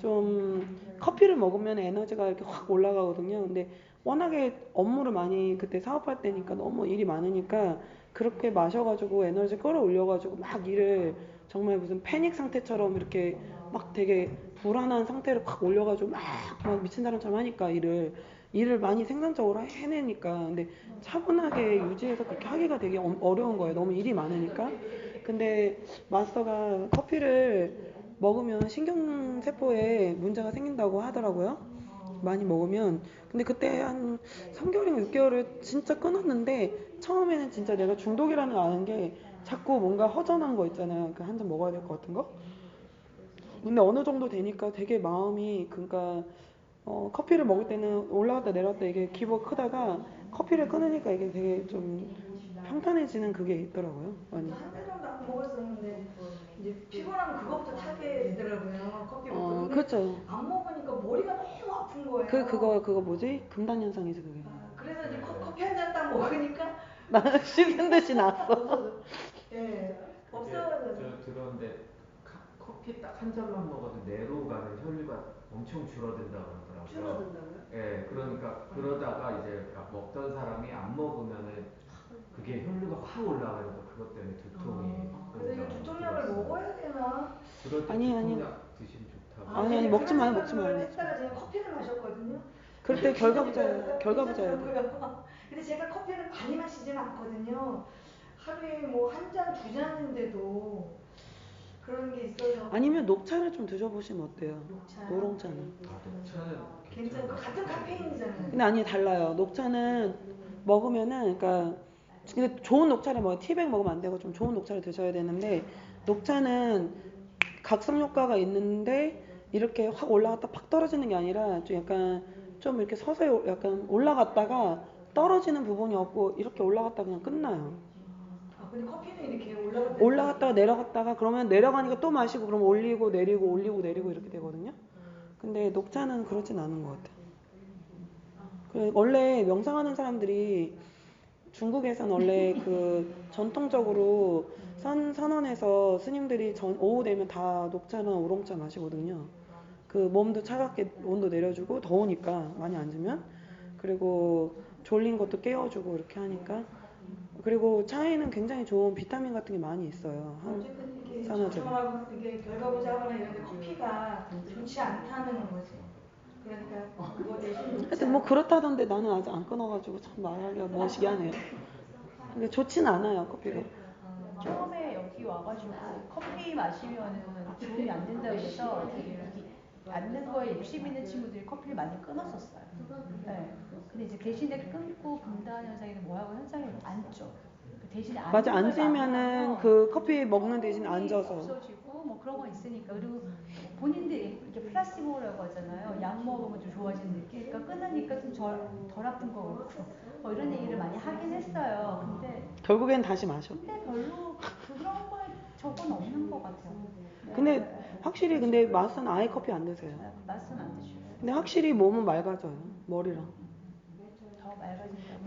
좀 커피를 먹으면 에너지가 이렇게 확 올라가거든요. 근데 워낙에 업무를 많이 그때 사업할 때니까 너무 일이 많으니까 그렇게 마셔가지고 에너지 끌어올려가지고 막 일을 정말 무슨 패닉 상태처럼 이렇게 막 되게 불안한 상태를 확 올려가지고 막 미친 사람처럼 하니까 일을 많이 생산적으로 해내니까. 근데 차분하게 유지해서 그렇게 하기가 되게 어려운 거예요. 너무 일이 많으니까. 근데 마스터가 커피를 먹으면 신경세포에 문제가 생긴다고 하더라고요. 많이 먹으면. 근데 그때 한 3개월인가 6개월을 진짜 끊었는데 처음에는 진짜 내가 중독이라는 걸 아는 게 자꾸 뭔가 허전한 거 있잖아요. 그 한 잔 먹어야 될 것 같은 거. 근데 어느 정도 되니까 되게 마음이 그러니까 커피를 먹을 때는 올라갔다 내려갔다 이게 기복이 크다가 커피를 끊으니까 이게 되게 좀 평탄해지는 그게 있더라고요. 많이. 한 잔 정도 안 먹었었는데 이제 피곤하면 그것부터 타게 되더라고요. 커피부터. 근데 그렇죠. 안 먹으니까 머리가 너무 아픈 거예요. 그거 뭐지? 금단 현상이지 그게. 그래서 이제 커피 한 잔 딱 먹으니까 나는 씹는 듯이 났어. 없어져. 예. 없어가지고. 제가 들었는데 커피 딱 한 잔만 먹어도 뇌로 가는 혈류가 엄청 줄어든다고 그러더라고요. 줄어든다고요? 예, 그러니까 그러다가 이제 먹던 사람이 안 먹으면은 그게 혈류가 확 올라가니까 그것 때문에 두통이 그래서 이거 두통약을 먹어야 되나? 그럴 때 아니. 두통약 드시면 좋다고. 아니, 먹지 마요, 먹지 마요. 했다가 제가 커피를 마셨거든요. 그럴 때 결과부자예요. 괜찮더라고요. 근데 제가 커피를 많이 마시지는 않거든요. 하루에 뭐 한 잔, 두 잔인데도 그런 게 있어서. 아니면 녹차를 좀 드셔보시면 어때요? 녹차. 노롱차는. 녹차는 괜찮고 같은 카페인이잖아요. 근데 아니 달라요. 녹차는 먹으면은 그러니까 근데 좋은 녹차를 티백 먹으면 안 되고 좀 좋은 녹차를 드셔야 되는데 녹차는 각성 효과가 있는데 이렇게 확 올라갔다 팍 떨어지는 게 아니라 좀 약간 좀 이렇게 서서히 약간 올라갔다가 떨어지는 부분이 없고 이렇게 올라갔다 그냥 끝나요. 근데 커피는 이렇게 올라갔다가 내려갔다가 그러면 내려가니까 또 마시고 그럼 올리고 내리고 올리고 내리고 이렇게 되거든요. 근데 녹차는 그렇진 않은 것 같아요. 원래 명상하는 사람들이 중국에서는 원래 그 전통적으로 선원에서 스님들이 오후 되면 다 녹차나 우롱차 마시거든요. 그 몸도 차갑게 온도 내려주고 더우니까 많이 앉으면 그리고 졸린 것도 깨워주고 이렇게 하니까 그리고 차에는 굉장히 좋은 비타민 같은 게 많이 있어요. 산화제가. 이게 결과보자거나 이런데 커피가 좋지 않다는 거지. 그러니까 그거 대신 하여튼 뭐 그렇다던데 나는 아직 안 끊어가지고 참 말하기가 멋이게 하네요. 근데 좋진 않아요 커피가. 처음에 여기 와가지고 커피 마시면은 도움이 안 된다고 해서 되게 여기 앉는 거에 욕심 있는 친구들이 커피를 많이 끊었었어요. 네. 근데 이제 대신에 끊고 금단 현상에는 뭐하고 현상이 앉죠. 대신에 맞아, 앉으면은 그 커피 먹는 대신 앉아서 없어지고 뭐 그런 거 있으니까. 그리고 본인들이 이렇게 플라시보라고 하잖아요. 약 먹으면 좀 좋아지는 느낌. 그러니까 끊으니까 좀 덜 아픈 거 같고 뭐 이런 얘기를 많이 하긴 했어요. 근데 결국엔 다시 마셔. 근데 별로 그런 거에 적은 없는 것 같아요. 네. 근데 확실히 근데 마스는 아예 커피 안 드세요. 마스는 안 드시고. 근데 확실히 몸은 맑아져요. 머리랑. 더 맑아진다.